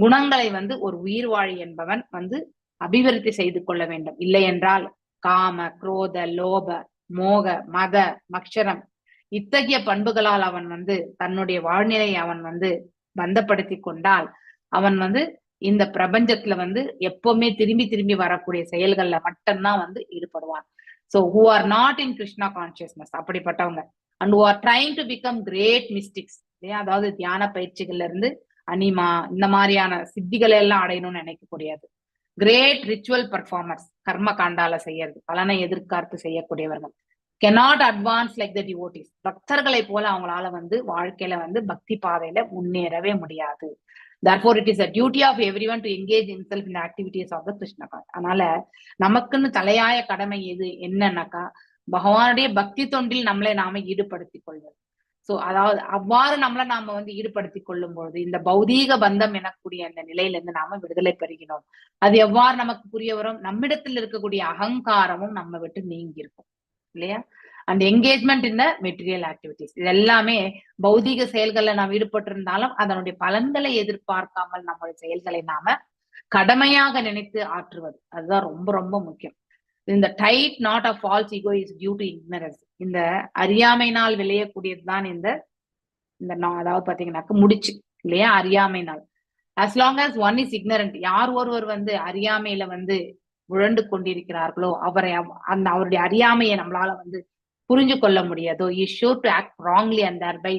குணங்களை வந்து ஒரு உயிர் வாழி என்பவன் வந்து அபிவிருத்தி செய்து கொள்ள வேண்டும். இல்லை என்றால் காம, குரோத, லோப, மோக, மத, மக்ஷரம் இத்தகைய பண்புகளால் அவன் வந்து தன்னுடைய வாழ்நிலையை அவன் வந்து பந்தப்படுத்தி கொண்டால் அவன் வந்து இந்த பிரபஞ்சத்துல வந்து எப்பவுமே திரும்பி திரும்பி வரக்கூடிய செயல்கள்ல மட்டும்தான் வந்து ஈடுபடுவான். So who are not in Krishna consciousness, அப்படிப்பட்டவங்க and who are trying to become great mystics, அதாவது தியான பயிற்சிகள்ல இருந்து அனிமா இந்த மாதிரியான சித்திகளை எல்லாம் அடையணும்னு நினைக்கக்கூடியது, கிரேட் ரிச்சுவல் பர்ஃபார்மர்ஸ், கர்ம காண்டால செய்யறது, பலனை எதிர்பார்த்து செய்யக்கூடியவர்கள் cannot advance like the devotees, பக்தர்களை போல அவங்களால வந்து வாழ்க்கையில வந்து பக்தி பாதையில முன்னேறவே முடியாது. Therefore it is a duty of everyone to engage himself in the activities of the Krishna consciousness. அதனால நமக்குன்னு தலையாய கடமை எது என்னன்னாக்கா பகவானுடைய பக்தி தொண்டில் நம்மளை நாம ஈடுபடுத்திக் கொள்வது. சோ அதாவது அவ்வாறு நாம வந்து ஈடுபடுத்திக் கொள்ளும் பொழுது இந்த பௌதீக பந்தம் எனக்கூடிய அந்த நிலையில இருந்து நாம விடுதலை பெறுகிறோம். அது எவ்வாறு நமக்கு புரிய வரும்? நம்மிடத்தில் இருக்கக்கூடிய அகங்காரமும் நம்ம விட்டு நீங்கி இருக்கும் இல்லையா? And engagement in the material activities, இது எல்லாமே பௌதீக செயல்கள்ல நாம் ஈடுபட்டு இருந்தாலும் அதனுடைய பலன்களை எதிர்பார்க்காமல் நம்முடைய செயல்களை நாம கடமையாக நினைத்து ஆற்றுவது, அதுதான் ரொம்ப ரொம்ப முக்கியம். இந்த tight knot of false ego is due to ignorance, இந்த அறியாமையினால் விளையக்கூடியதுதான் இந்த அதாவது பாத்தீங்கன்னாக்க முடிச்சு இல்லையா? அறியாமையினால். as long as one is ignorant, யார் ஒருவர் வந்து அறியாமையில வந்து உழண்டு கொண்டிருக்கிறார்களோ அவருடைய அறியாமையை நம்மளால வந்து புரிஞ்சு கொள்ள முடியாதோ is sure to act wrongly and thereby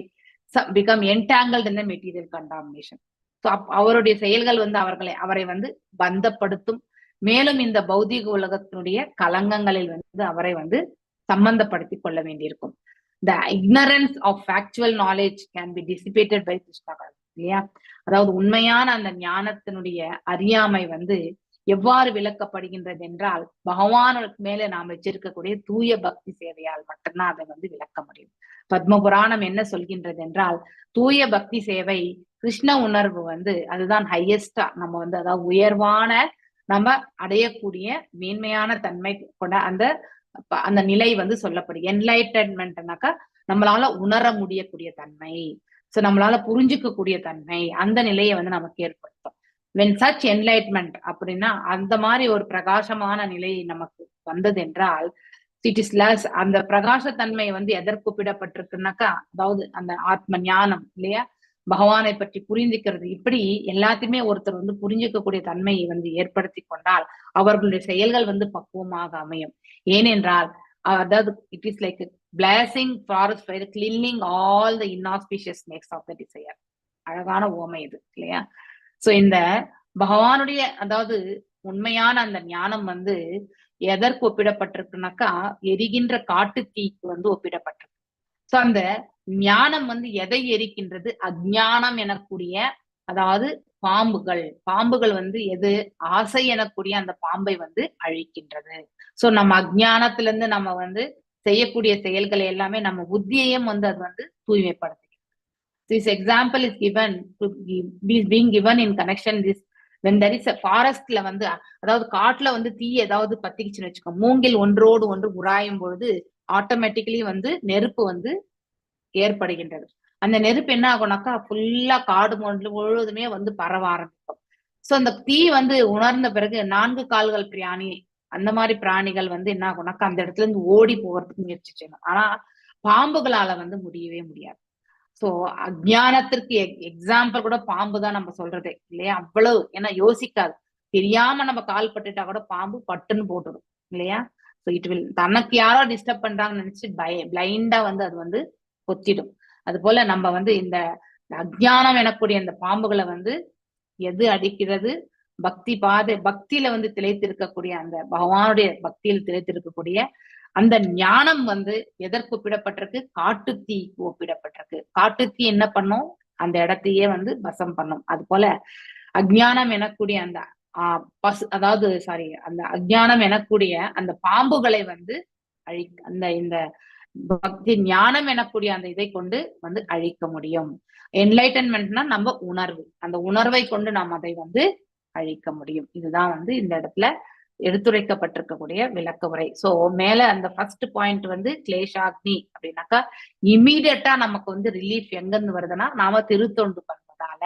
become entangled in the material contamination. So அவருடைய செயல்கள் வந்து அவரை வந்து பந்தப்படுத்தும், மேலும் இந்த பௌதிக உலகத்தினுடைய கலங்கங்களில் வந்து அவரை வந்து சம்பந்தப்படுத்தி கொள்ள வேண்டியிருக்கும். The ignorance of factual knowledge can be dissipated by Krishna consciousness, இல்லையா? அதாவது உண்மையான அந்த ஞானத்தினுடைய அறியாமை வந்து எவ்வாறு விளக்கப்படுகின்றது என்றால் பகவானுக்கு மேல நாம் வச்சிருக்கக்கூடிய தூய பக்தி சேவையால் மட்டும்தான் அதை வந்து விளக்க முடியும். பத்ம புராணம் என்ன சொல்கின்றது என்றால் தூய பக்தி சேவை, கிருஷ்ண உணர்வு வந்து அதுதான் ஹையஸ்டா நம்ம வந்து அதாவது உயர்வான நம்ம அடையக்கூடிய மேன்மையான தன்மை கொண்ட அந்த நிலை வந்து சொல்லப்படும். என்லைட்டன்மெண்ட்னாக்கா நம்மளால உணர முடியக்கூடிய தன்மை, சோ நம்மளால புரிஞ்சுக்கக்கூடிய தன்மை, அந்த நிலையை வந்து நமக்கு ஏற்படுத்தும். when such enlightenment அப்படின்னா அந்த மாதிரி ஒரு பிரகாசமான நிலை நமக்கு வந்தது என்றால் it is less, அந்த பிரகாசத்தன்மை வந்து எதற்கு ஒப்பிடப்பட்டிருக்குனாக்கா அதாவது அந்த ஆத்ம ஞானம் இல்லையா, பகவானை பற்றி புரிஞ்சுக்கிறது, இப்படி எல்லாத்தையுமே ஒருத்தர் வந்து புரிஞ்சுக்கக்கூடிய தன்மையை வந்து ஏற்படுத்தி கொண்டால் அவர்களுடைய செயல்கள் வந்து பக்குவமாக அமையும். ஏனென்றால் அதாவது it is like a blessing forest fire cleaning all the inauspicious snakes of the desire. அழகான ஓமை இது இல்லையா? சோ இந்த பகவானுடைய அதாவது உண்மையான அந்த ஞானம் வந்து எதற்கு ஒப்பிடப்பட்டிருக்குனாக்கா எரிகின்ற காட்டு தீக்கு வந்து ஒப்பிடப்பட்டிருக்கு. சோ அந்த ஞானம் வந்து எதை எரிக்கின்றது? அஞ்ஞானம் எனக்கூடிய அதாவது பாம்புகள் வந்து எது ஆசை எனக்கூடிய அந்த பாம்பை வந்து அழிக்கின்றது. சோ நம்ம அஞ்ஞானத்துல இருந்து நம்ம வந்து செய்யக்கூடிய செயல்களை எல்லாமே நம்ம புத்தியையும் வந்து அது வந்து தூய்மைப்படுத்து. This example is being given in connection this when there is a forestல வந்து அதாவது காட்டுல வந்து தீ ஏதாவது பத்திக்கிச்சுன்னு வச்சுக்கோ, மூங்கில் ஒன்றோடு ஒன்று உராயும் பொழுது ஆட்டோமேட்டிக்கலி வந்து நெருப்பு வந்து ஏற்படுகின்றது. அந்த நெருப்பு என்ன ஆகும்னாக்கா ஃபுல்லா காடு முழுவதுமே வந்து பரவ ஆரம்பிக்கும். சோ அந்த தீ வந்து உணர்ந்த பிறகு 4 கால்கள் பிராணி அந்த மாதிரி பிராணிகள் வந்து என்ன ஆகும்னாக்கா அந்த இடத்துல இருந்து ஓடி போறதுக்கு முயற்சி செய்யணும். ஆனா பாம்புகளால வந்து முடியவே முடியாது. சோ அஜ்ஞானத்திற்கு எக்ஸாம்பிள் கூட பாம்பு தான் நம்ம சொல்றதே இல்லையா? அவ்வளவு ஏன்னா யோசிக்காது, தெரியாம நம்ம கால் பட்டுட்டா கூட பாம்பு பட்டுன்னு போட்டுடும் இல்லையா? சோ இட் வில் தனக்கு யாரோ டிஸ்டர்ப் பண்றாங்கன்னு நினைச்சு பிளைண்டா வந்து அது வந்து கொத்திடும். அது போல நம்ம வந்து இந்த அஜ்ஞானம் எனக்கூடிய இந்த பாம்புகளை வந்து எது அடிக்கிறது? பக்தியில வந்து திளைத்திருக்கக்கூடிய அந்த பகவானுடைய பக்தியில் திளைத்திருக்கக்கூடிய அந்த ஞானம் வந்து எதற்கு ஒப்பிடப்பட்டிருக்கு? காட்டுத்தீக்கு ஒப்பிடப்பட்டிருக்கு. காட்டுத்தீ என்ன பண்ணும்? அந்த இடத்தையே வந்து பசம் பண்ணும். அது போல அஜ்ஞானம் எனக்கூடிய அந்த அதாவது அந்த அஜ்ஞானம் எனக்கூடிய அந்த பாம்புகளை வந்து இந்த பக்தி ஞானம் எனக்கூடிய அந்த இதை கொண்டு வந்து அழிக்க முடியும். என்லைட்டன்மெண்ட்னா நம்ம உணர்வு, அந்த உணர்வை கொண்டு நாம் அதை வந்து அழிக்க முடியும். இதுதான் வந்து இந்த இடத்துல எடுத்துரைக்கப்பட்டிருக்கக்கூடிய விளக்க உரை. சோ மேல அந்த ஃபர்ஸ்ட் பாயிண்ட் வந்து கிளேஷாக்னி அப்படின்னாக்கா இம்மீடியட்டா நமக்கு வந்து ரிலீஃப் எங்க இருந்து வருதுன்னா, நாம திருத்தொண்டு பண்றதால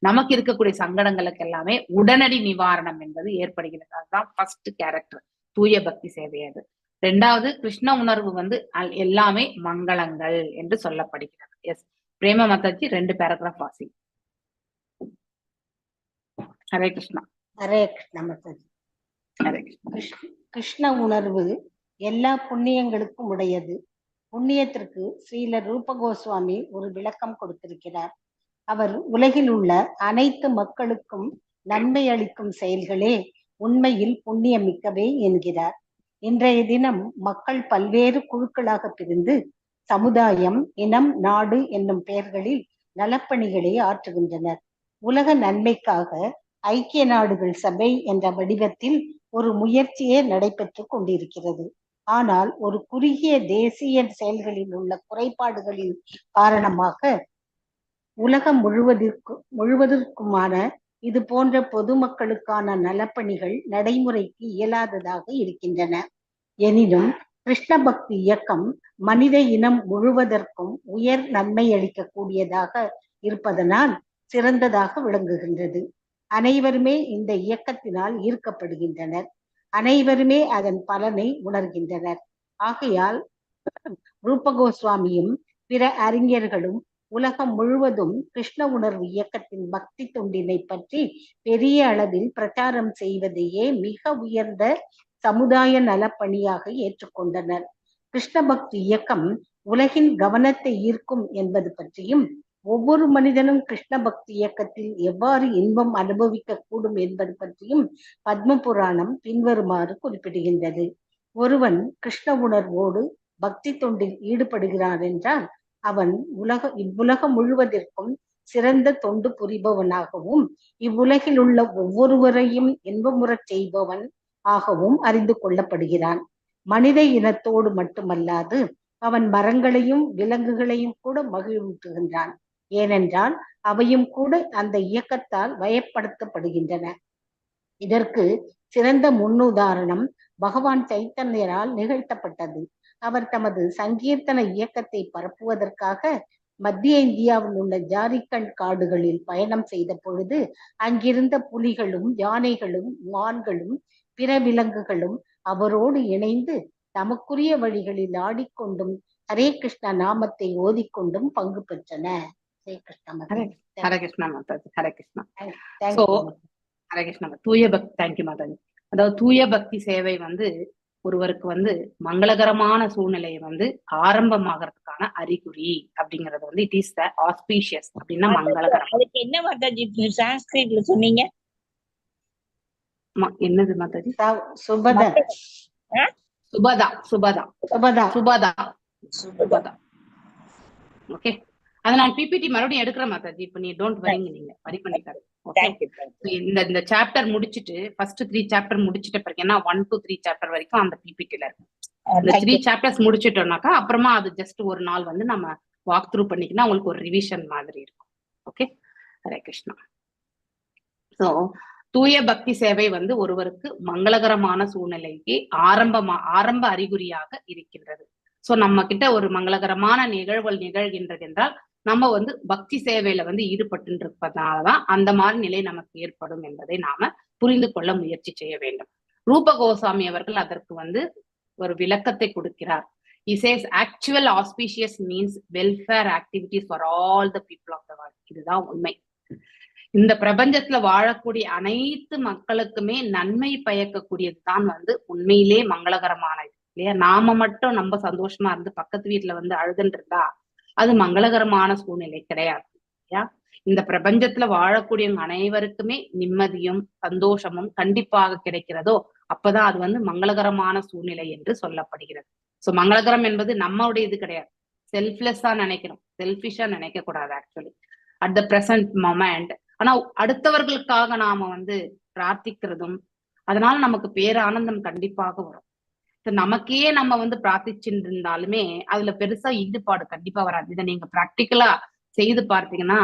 நமக்கு இருக்கக்கூடிய சங்கடங்களுக்கு எல்லாமே உடனடி நிவாரணம் என்பது ஏற்படுகிறது. அதுதான் ஃபர்ஸ்ட் கேரக்டர் தூய பக்தி சேவை. அது ரெண்டாவது, கிருஷ்ண உணர்வு வந்து எல்லாமே மங்களங்கள் என்று சொல்லப்படுகிறது. எஸ் பிரேம மாதாஜி 2 பேராகிராஃப் வாசி. ஹரே கிருஷ்ணா. ஹரே கிருஷ்ணா மாதாஜி. ஹரே கிருஷ்ணா. கிருஷ்ண உணர்வு எல்லா புண்ணியங்களுக்கும் உடையது. புண்ணியத்திற்கு ஸ்ரீல ரூப கோஸ்வாமி ஒரு விளக்கம் கொடுத்திருக்கிறார். அவர் உலகில் உள்ள அனைத்து மக்களுக்கும் நன்மை அளிக்கும் செயல்களே உண்மையில் புண்ணியமிக்கவை என்கிறார். இன்றைய தினம் மக்கள் பல்வேறு குழுக்களாக பிரிந்து சமுதாயம், இனம், நாடு என்னும் பெயர்களில் நலப்பணிகளை ஆற்றுகின்றனர். உலக நன்மைக்காக ஐக்கிய நாடுகள் சபை என்ற வடிவத்தில் ஒரு முயற்சியே நடைபெற்று கொண்டிருக்கிறது. ஆனால் ஒரு குறுகிய தேசிய செயல்களில் உள்ள குறைபாடுகளின் காரணமாக உலகம் முழுவதற்குமான இது போன்ற பொதுமக்களுக்கான நலப்பணிகள் நடைமுறைக்கு இயலாததாக இருக்கின்றன. எனினும் கிருஷ்ண பக்தி இயக்கம் மனித இனம் முழுவதற்கும் உயர் நன்மை அளிக்கக்கூடியதாக இருப்பதனால் சிறந்ததாக விளங்குகின்றது. அனைவருமே இந்த இயக்கத்தினால் ஈர்க்கப்படுகின்றனர். அனைவருமே அதன் பலனை உணர்கின்றனர். ஆகையால் ரூப கோஸ்வாமியும் பிற அறிஞர்களும் உலகம் முழுவதும் கிருஷ்ண உணர்வு இயக்கத்தின் பக்தி தொண்டினை பற்றி பெரிய அளவில் பிரச்சாரம் செய்வதையே மிக உயர்ந்த சமுதாய நலப்பணியாக ஏற்றுக்கொண்டனர். கிருஷ்ண பக்தி இயக்கம் உலகின் கவனத்தை ஈர்க்கும் என்பது பற்றியும், ஒவ்வொரு மனிதனும் கிருஷ்ண பக்தி இயக்கத்தில் எவ்வாறு இன்பம் அனுபவிக்க கூடும் என்பது பற்றியும் பத்ம புராணம் பின்வருமாறு குறிப்பிடுகின்றது. ஒருவன் கிருஷ்ண உணர்வோடு பக்தி தொண்டில் ஈடுபடுகிறான் என்றால் அவன் இவ்வுலகம் முழுவதற்கும் சிறந்த தொண்டு புரிபவனாகவும் இவ்வுலகில் உள்ள ஒவ்வொருவரையும் இன்பமுறச் செய்பவன் ஆகவும் அறிந்து கொள்ளப்படுகிறான். மனித இனத்தோடு மட்டுமல்லாது அவன் மரங்களையும் விலங்குகளையும் கூட மகிழ்வூட்டுகின்றான். ஏனென்றால் அவையும் கூட அந்த இயக்கத்தால் வயப்படுத்தப்படுகின்றன. இதற்கு சிறந்த முன்னுதாரணம் பகவான் சைத்தன்யரால் நிகழ்த்தப்பட்டது. அவர் தமது சங்கீர்த்தன இயக்கத்தை பரப்புவதற்காக மத்திய இந்தியாவில் உள்ள ஜாரிக்கண்ட் காடுகளில் பயணம் செய்த பொழுது அங்கிருந்த புலிகளும், யானைகளும், மான்களும், பிற விலங்குகளும் அவரோடு இணைந்து தமக்குரிய வழிகளில் ஆடிக்கொண்டும் ஹரே கிருஷ்ண நாமத்தை ஓதிக்கொண்டும் பங்கு பெற்றன. ஹரே கிருஷ்ணா. ஹரே கிருஷ்ணா மாதாஜி. ஹரே கிருஷ்ணா. ஹரே கிருஷ்ணா. தூய பக்தி. தேங்க்யூ மாதாஜி. அதாவது தூய பக்தி சேவை வந்து ஒருவருக்கு வந்து மங்களகரமான சூழ்நிலையை வந்து ஆரம்பமாகறதுக்கான அறிகுறி அப்படிங்கறது வந்து இட் இஸ் த ஆஸ்பீஷியஸ் அப்படின்னா மங்களகரம். அதுக்கு என்ன மாதாஜி சான்ஸ்கிரிட்ல சொன்னீங்க? என்னது மாதாஜி? சுபதா. சுபதா. சுபதா. சுபதா. சுபதா. சுபதா. ஓகே, அதை நான் பிபிடி மறுபடியும் எடுக்கிறேன் மாதாஜி. இப்ப நீ டோன்ட் வரிங்க, நீங்க வரி பண்ணிக்காரு. இந்த சாப்டர் முடிச்சுட்டு ஃபர்ஸ்ட் 3 சாப்டர் முடிச்சுட்டு பிறகு ஏன்னா 1 to 3 சாப்டர் வரைக்கும் அந்த பிபிடில இருக்கு. இந்த 3 சாப்டர்ஸ் முடிச்சிட்டோம்னாக்கா அப்புறமா அது ஜஸ்ட் ஒரு நாள் வந்து நம்ம வாக் த்ரூ பண்ணிக்கினா உங்களுக்கு ஒரு ரிவிஷன் மாதிரி இருக்கும். ஓகே, ஹரே கிருஷ்ணா. சோ தூய பக்தி சேவை வந்து ஒருவருக்கு மங்களகரமான சூழ்நிலைக்கு ஆரம்ப அறிகுறியாக இருக்கின்றது. சோ நம்ம கிட்ட ஒரு மங்களகரமான நிகழ்வுகள் நிகழ்கின்றது என்றால் நம்ம வந்து பக்தி சேவையில வந்து ஈடுபட்டு இருப்பதனாலதான் அந்த மாதிரி நிலை நமக்கு ஏற்படும் என்பதை நாம புரிந்து கொள்ள முயற்சி செய்ய வேண்டும். ரூப கோஸ்வாமி அவர்கள் அதற்கு வந்து ஒரு விளக்கத்தை கொடுக்கிறார். He says actual auspicious means welfare activities for all the people of the world. இதுதான் உண்மை. இந்த பிரபஞ்சத்துல வாழக்கூடிய அனைத்து மக்களுக்குமே நன்மை பயக்கக்கூடியதுதான் வந்து உண்மையிலே மங்களகரமானது இல்லையா? நாம மட்டும் நம்ம சந்தோஷமா இருந்து பக்கத்து வீட்டுல வந்து அழுதுன்னு இருந்தா அது மங்களகரமான சூழ்நிலை கிடையாது இல்லையா? இந்த பிரபஞ்சத்துல வாழக்கூடியவங்க அனைவருக்குமே நிம்மதியும் சந்தோஷமும் கண்டிப்பாக கிடைக்கிறதோ அப்பதான் அது வந்து மங்களகரமான சூழ்நிலை என்று சொல்லப்படுகிறது. சோ மங்களகரம் என்பது நம்மளுடைய இது கிடையாது. செல்ஃப்லெஸ்ஸா நினைக்கணும், செல்ஃபிஷா நினைக்க கூடாது actually at the present moment. ஆனா அடுத்தவர்களுக்காக நாம வந்து பிரார்த்திக்கிறதும் அதனால நமக்கு பேரானந்தம் கண்டிப்பாக வரும். நமக்கே நம்ம வந்து பிரார்த்திச்சுட்டு இருந்தாலுமே அதுல பெருசா ஈடுபாடு கண்டிப்பா வராது. இதை நீங்க பிராக்டிக்கலா செய்து பார்த்தீங்கன்னா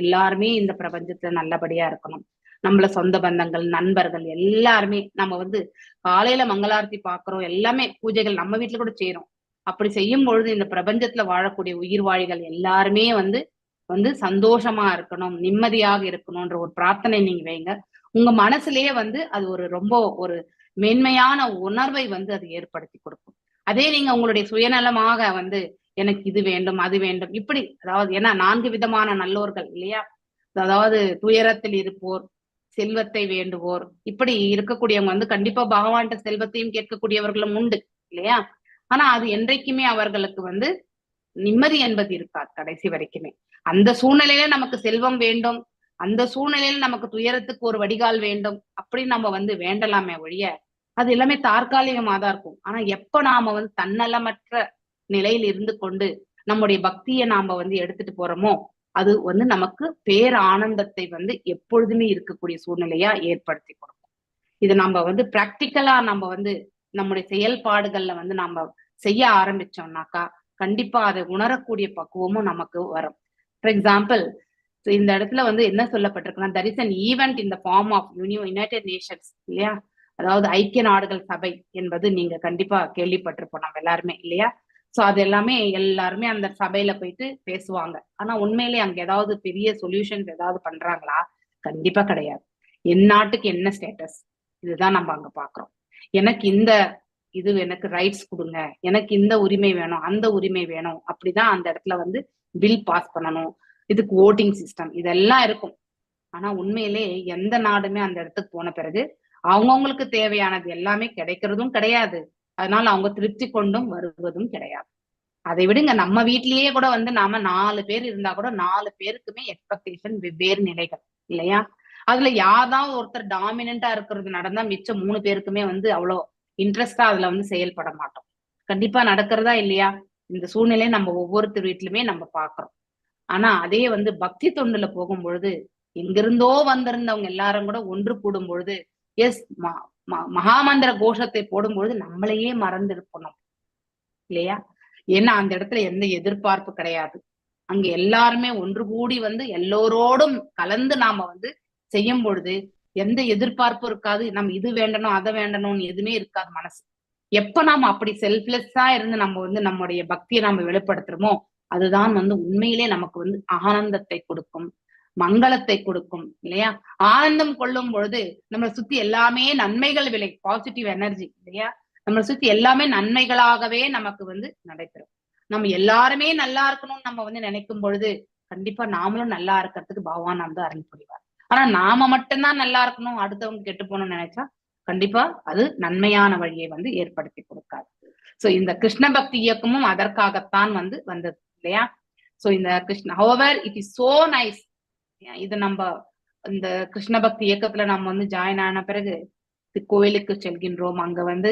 எல்லாருமே இந்த பிரபஞ்சத்துல நல்லபடியா இருக்கணும். நம்மள சொந்த பந்தங்கள், நண்பர்கள் எல்லாருமே நம்ம வந்து காலையில மங்களாரத்தி பாக்குறோம், எல்லாமே பூஜைகள் நம்ம வீட்டுல கூட செய்யறோம். அப்படி செய்யும் பொழுது இந்த பிரபஞ்சத்துல வாழக்கூடிய உயிர்வாழிகள் எல்லாருமே வந்து வந்து சந்தோஷமா இருக்கணும், நிம்மதியாக இருக்கணும்ன்ற ஒரு பிரார்த்தனை நீங்க வைங்க. உங்க மனசுலயே வந்து அது ஒரு ரொம்ப ஒரு மேன்மையான உணர்வை வந்து அது ஏற்படுத்தி கொடுக்கும். அதே நீங்க உங்களுடைய சுயநலமாக வந்து எனக்கு இது வேண்டும் அது வேண்டும் இப்படி, அதாவது ஏன்னா 4 விதமான நல்லோர்கள் இல்லையா, அதாவது துயரத்தில் இருப்போர், செல்வத்தை வேண்டுவோர், இப்படி இருக்கக்கூடியவங்க வந்து கண்டிப்பா பகவான்கிட்ட செல்வத்தையும் கேட்கக்கூடியவர்களும் உண்டு இல்லையா. ஆனா அது என்றைக்குமே அவர்களுக்கு வந்து நிம்மதி என்பது இருக்காது கடைசி வரைக்குமே. அந்த சூழ்நிலையில நமக்கு செல்வம் வேண்டும், அந்த சூழ்நிலையில நமக்கு துயரத்துக்கு ஒரு வடிகால் வேண்டும் அப்படின்னு நம்ம வந்து வேண்டலாமே ஒழிய அது எல்லாமே தற்காலிகமா தான் இருக்கும். ஆனா எப்ப நாம வந்து தன்னலமற்ற நிலையில் இருந்து கொண்டு நம்முடைய பக்தியை நாம வந்து எடுத்துட்டு போறோமோ அது வந்து நமக்கு பேர் ஆனந்தத்தை வந்து எப்பொழுதுமே இருக்கக்கூடிய சூழ்நிலையா ஏற்படுத்தி கொடுக்கும். இது நம்ம வந்து பிராக்டிக்கலா நம்ம வந்து நம்முடைய செயல்பாடுகள்ல வந்து நம்ம செய்ய ஆரம்பிச்சோம்னாக்கா கண்டிப்பா அதை உணரக்கூடிய பக்குவமும் நமக்கு வரும். ஃபார் எக்ஸாம்பிள், இந்த இடத்துல வந்து என்ன சொல்லப்பட்டிருக்குன்னா there is an event in the form of United Nations இல்லையா, அதாவது ஐக்கிய நாடுகள் சபை என்பது நீங்க கண்டிப்பா கேள்விப்பட்டிருப்போம் நம்ம எல்லாருமே இல்லையா. சோ அது எல்லாருமே அந்த சபையில போயிட்டு பேசுவாங்க. ஆனா உண்மையிலேயே அங்க ஏதாவது பெரிய சொல்யூஷன்ஸ் ஏதாவது பண்றாங்களா? கண்டிப்பா கிடையாது. என் நாட்டுக்கு என்ன ஸ்டேட்டஸ், இதுதான் நம்ம அங்க பாக்குறோம். எனக்கு இந்த இது எனக்கு ரைட்ஸ் கொடுங்க, எனக்கு இந்த உரிமை வேணும், அந்த உரிமை வேணும், அப்படிதான் அந்த இடத்துல வந்து பில் பாஸ் பண்ணணும், இதுக்கு ஓட்டிங் சிஸ்டம் இதெல்லாம் இருக்கும். ஆனா உண்மையிலே எந்த நாடுமே அந்த இடத்துக்கு போன பிறகு அவங்கவுங்களுக்கு தேவையானது எல்லாமே கிடைக்கிறதும் கிடையாது. அதனால அவங்க திருப்தி கொண்டும் வருவதும் கிடையாது. அதை விடுங்க, நம்ம வீட்லயே கூட வந்து நாம 4 பேர் இருந்தா கூட 4 பேருக்குமே எக்ஸ்பெக்டேஷன் வெவ்வேறு நிலைகள் இல்லையா. அதுல யாராவது ஒருத்தர் டாமினண்டா இருக்கிறது நடந்தா மிச்சம் 3 பேருக்குமே வந்து அவ்வளோ இன்ட்ரெஸ்டா அதுல வந்து செயல்பட மாட்டோம். கண்டிப்பா நடக்கிறதா இல்லையா? இந்த சூழ்நிலையை நம்ம ஒவ்வொருத்தர் வீட்லயுமே நம்ம பாக்குறோம். ஆனா அதே வந்து பக்தி தொண்டுல போகும் பொழுது எங்கிருந்தோ வந்திருந்தவங்க எல்லாரும் கூட ஒன்று கூடும் பொழுது எஸ் மகாமந்திர கோஷத்தை போடும் பொழுது நம்மளையே மறந்து இருப்போம் இல்லையா. ஏன்னா அந்த இடத்துல எந்த எதிர்பார்ப்பு கிடையாது. அங்க எல்லாருமே ஒன்று கூடி வந்து எல்லோரோடும் கலந்து நாம வந்து செய்யும் பொழுது எந்த எதிர்பார்ப்பும் இருக்காது. நம்ம இது வேண்டணும் அதை வேண்டணும்னு எதுவுமே இருக்காது மனசு. எப்ப நாம அப்படி செல்ஃப்லெஸ்ஸா இருந்து நம்ம வந்து நம்முடைய பக்தியை நாம வெளிப்படுத்துறோமோ அதுதான் வந்து உண்மையிலே நமக்கு வந்து ஆனந்தத்தை கொடுக்கும், மங்களத்தை கொடுக்கும் இல்லையா. ஆனந்தம் கொள்ளும் பொழுது நம்மளை சுத்தி எல்லாமே நன்மைகள் விளை, பாசிட்டிவ் எனர்ஜி இல்லையா, நம்மளை சுத்தி எல்லாமே நன்மைகளாகவே நமக்கு வந்து நடைபெறும். நம்ம எல்லாருமே நல்லா இருக்கணும்னு நம்ம வந்து நினைக்கும் பொழுது கண்டிப்பா நாமளும் நல்லா இருக்கிறதுக்கு பகவான் வந்து அருள் புரிவார். ஆனா நாம மட்டும்தான் நல்லா இருக்கணும், அடுத்தவங்க கெட்டு போகணும்னு நினைச்சா கண்டிப்பா அது நன்மையான வழியை வந்து ஏற்படுத்தி கொடுக்காது. சோ இந்த கிருஷ்ண பக்தி இயக்கமும் அதற்காகத்தான் வந்து வந்தது இல்லையா. சோ இந்த Krishna however it is so nice. இது நம்ம இந்த கிருஷ்ண பக்தி இயக்கத்துல நம்ம வந்து ஜாயின் ஆன பிறகு கோயிலுக்கு செல்கின்றோம், அங்க வந்து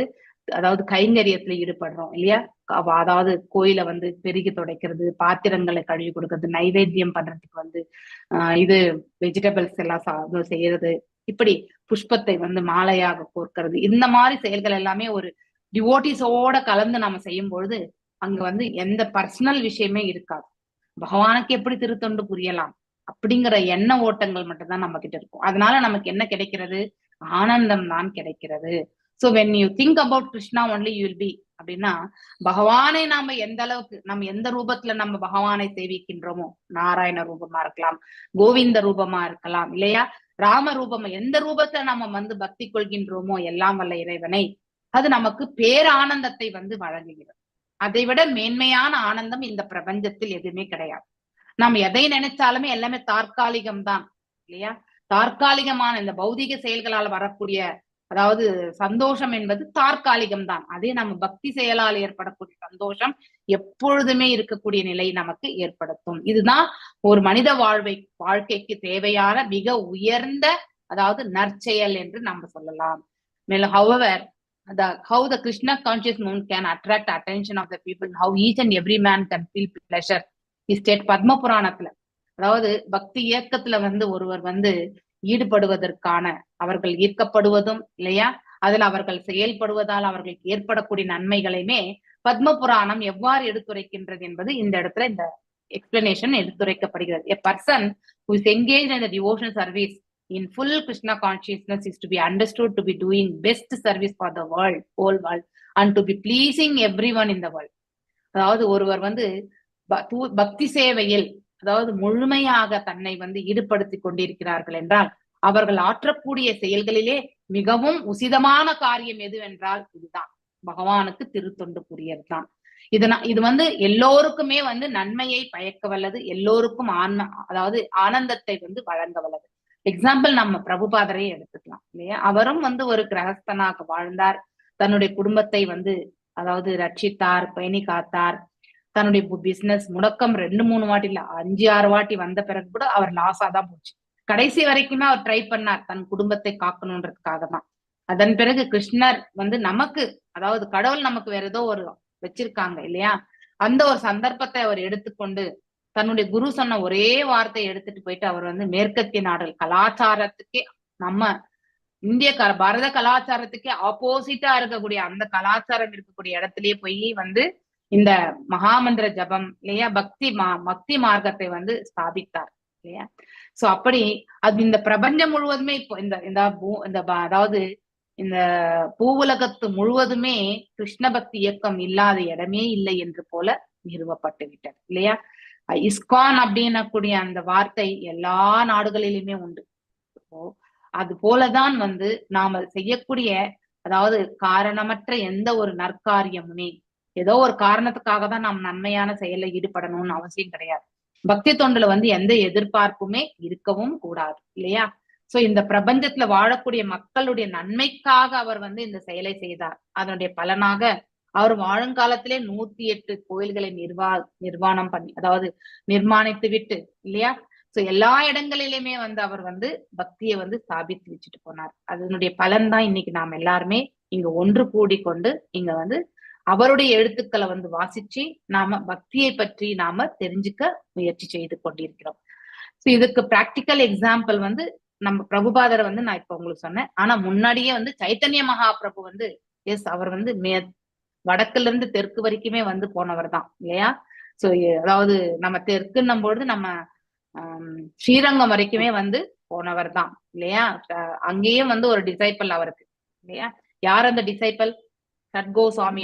அதாவது கைங்கரியத்துல ஈடுபடுறோம் இல்லையா. அதாவது கோயில வந்து பெருகி துடைக்கிறது, பாத்திரங்களை கழுவி கொடுக்கறது, நைவேத்தியம் பண்றதுக்கு வந்து இது வெஜிடபிள்ஸ் எல்லாம் செய்யறது, இப்படி புஷ்பத்தை வந்து மாலையாக கோர்க்கிறது, இந்த மாதிரி செயல்கள் எல்லாமே ஒரு டிவோட்டிஸோட கலந்து நம்ம செய்யும் பொழுது அங்க வந்து எந்த பர்சனல் விஷயமே இருக்காது. பகவானுக்கு எப்படி திருத்தொண்டு புரியலாம் அப்படிங்கிற எண்ண ஓட்டங்கள் மட்டும்தான் நம்ம கிட்ட இருக்கும். அதனால நமக்கு என்ன கிடைக்கிறது? ஆனந்தம் தான் கிடைக்கிறது. So when you think about Krishna only you will be அப்படின்னா பகவானை நாம எந்த அளவுக்கு நம்ம எந்த ரூபத்துல நம்ம பகவானை சேவிக்கின்றோமோ, நாராயண ரூபமா இருக்கலாம், கோவிந்த ரூபமா இருக்கலாம் இல்லையா, ராம ரூபமா எந்த ரூபத்துல நம்ம வந்து பக்தி கொள்கின்றோமோ எல்லாம் வல்ல இறைவனை, அது நமக்கு பேரானந்தத்தை வந்து வழங்குகிறது. அதை விட மேன்மையான ஆனந்தம் இந்த பிரபஞ்சத்தில் எதுவுமே கிடையாது. நாம் எதை நினைச்சாலுமே எல்லாமே தற்காலிகம் தான் இல்லையா. தற்காலிகமான இந்த பௌதிக செயல்களால் வரக்கூடிய அதாவது சந்தோஷம் என்பது தற்காலிகம் தான். அதே நம்ம பக்தி செயலால் ஏற்படக்கூடிய சந்தோஷம் எப்பொழுதுமே இருக்கக்கூடிய நிலை நமக்கு ஏற்படுத்தும். இதுதான் ஒரு மனித வாழ்க்கைக்கு தேவையான மிக உயர்ந்த அதாவது நற்செயல் என்று நம்ம சொல்லலாம். மேலும் however how the Krishna conscious movement can attract attention of the people, how each and every man can feel pleasure is state Padma புராணத்துல. அதாவது பக்தி இயக்கத்துல வந்து ஒருவர் வந்து ஈடுபடுவதற்கான அவர்கள் ஈர்க்கப்படுவதும் இல்லையா, அதுல அவர்கள் செயல்படுவதால் அவர்களுக்கு ஏற்படக்கூடிய நன்மைகளையுமே பத்ம புராணம் எவ்வாறு எடுத்துரைக்கின்றது என்பது இந்த இடத்துல இந்த explanation எடுத்துரைக்கப்படுகிறது. A person who is engaged in the devotional service in full Krishna consciousness is to be understood to be doing best service for the world, whole world, and to be pleasing everyone in the world. அதாவது ஒருவர் வந்து பக்தி சேவையில் அதாவது முழுமையாக தன்னை வந்து ஈடுபடுத்திக் கொண்டிருக்கிறார்கள் என்றால் அவர்கள் ஆற்றக்கூடிய செயல்களிலே மிகவும் உசிதமான காரியம் எதுவென்றால் இதுதான், பகவானுக்கு திருத்தொண்டு புரியதுதான். இது வந்து எல்லோருக்குமே வந்து நன்மையை பயக்க வல்லது, எல்லோருக்கும் அதாவது ஆனந்தத்தை வந்து வழங்க வல்லது. எக்ஸாம்பிள் நம்ம பிரபுபாதரை எடுத்துக்கலாம் இல்லையா. அவரும் வந்து ஒரு கிரகஸ்தனாக வாழ்ந்தார், தன்னுடைய குடும்பத்தை வந்து அதாவது ரட்சித்தார், பேணி காத்தார். தன்னுடைய பிசினஸ் முடக்கம் 2-3 வாட்டி இல்ல 5-6 வாட்டி வந்த பிறகு கூட அவர் லாஸா தான் போச்சு. கடைசி வரைக்குமே அவர் ட்ரை பண்ணார் தன் குடும்பத்தை காக்கணுன்றதுக்காக தான். அதன் பிறகு கிருஷ்ணர் வந்து நமக்கு அதாவது கடவுள் நமக்கு வேற ஏதோ ஒரு வச்சிருக்காங்க இல்லையா, அந்த ஒரு சந்தர்ப்பத்தை அவர் எடுத்துக்கொண்டு தன்னுடைய குரு சொன்ன ஒரே வார்த்தையை எடுத்துட்டு போயிட்டு அவர் வந்து மேற்கத்திய நாடுகள் கலாச்சாரத்துக்கே நம்ம இந்திய பாரத கலாச்சாரத்துக்கே ஆப்போசிட்டா இருக்கக்கூடிய அந்த கலாச்சாரம் இருக்கக்கூடிய இடத்துலயே போய் வந்து இந்த மகாமந்திர ஜபம் இல்லையா பக்தி மார்க்கத்தை வந்து ஸ்தாபித்தார் இல்லையா. சோ அப்படி அது இந்த பிரபஞ்சம் முழுவதுமே இப்போ இந்த அதாவது இந்த பூவுலகத்து முழுவதுமே கிருஷ்ண பக்தி இயக்கம் இல்லாத இடமே இல்லை என்று போல நிறுவப்பட்டு விட்டது இல்லையா. இஸ்கான் அப்படின்னக்கூடிய அந்த வார்த்தை எல்லா நாடுகளிலுமே உண்டு. அது போலதான் வந்து நாம செய்யக்கூடிய அதாவது காரணமற்ற எந்த ஒரு நற்காரியமுமே ஏதோ ஒரு காரணத்துக்காக தான் நாம் நன்மையான செயலில் ஈடுபடணும்னு அவசியம் கிடையாது. பக்தி தொண்டுல வந்து எந்த எதிர்பார்ப்புமே இருக்கவும் கூடாது இல்லையா. சோ இந்த பிரபஞ்சத்துல வாழக்கூடிய மக்களுடைய நன்மைக்காக அவர் வந்து இந்த செயலை செய்தார். அதனுடைய பலனாக அவர் வாழுங்காலத்திலே 108 கோயில்களை நிர்வாணம் பண்ணி அதாவது நிர்மாணித்து விட்டு இல்லையா. சோ எல்லா இடங்களிலுமே வந்து அவர் வந்து பக்தியை வந்து ஸ்தாபித்து வச்சுட்டு போனார். அதனுடைய பலன் தான் இன்னைக்கு நாம் எல்லாருமே இங்க ஒன்று கூடி கொண்டு இங்க வந்து அவருடைய எழுத்துக்களை வந்து வாசிச்சு நாம பக்தியை பற்றி நாம தெரிஞ்சுக்க முயற்சி செய்து கொண்டிருக்கிறோம். சோ இதுக்கு பிராக்டிக்கல் எக்ஸாம்பிள் வந்து நம்ம பிரபுபாதரை வந்து நான் இப்ப உங்களுக்கு சொன்னேன். ஆனா முன்னாடியே வந்து சைத்தன்ய மகாபிரபு வந்து அவர் வந்து வடக்குல இருந்து தெற்கு வரைக்குமே வந்து போனவர் தான் இல்லையா. சோ அதாவது நம்ம தெற்குன்னும் பொழுது நம்ம ஸ்ரீரங்கம் வரைக்குமே வந்து போனவர் தான் இல்லையா. அங்கேயும் வந்து ஒரு டிசைபிள் அவருக்கு இல்லையா. யார் அந்த டிசைபிள்? சட்கோ சுவாமி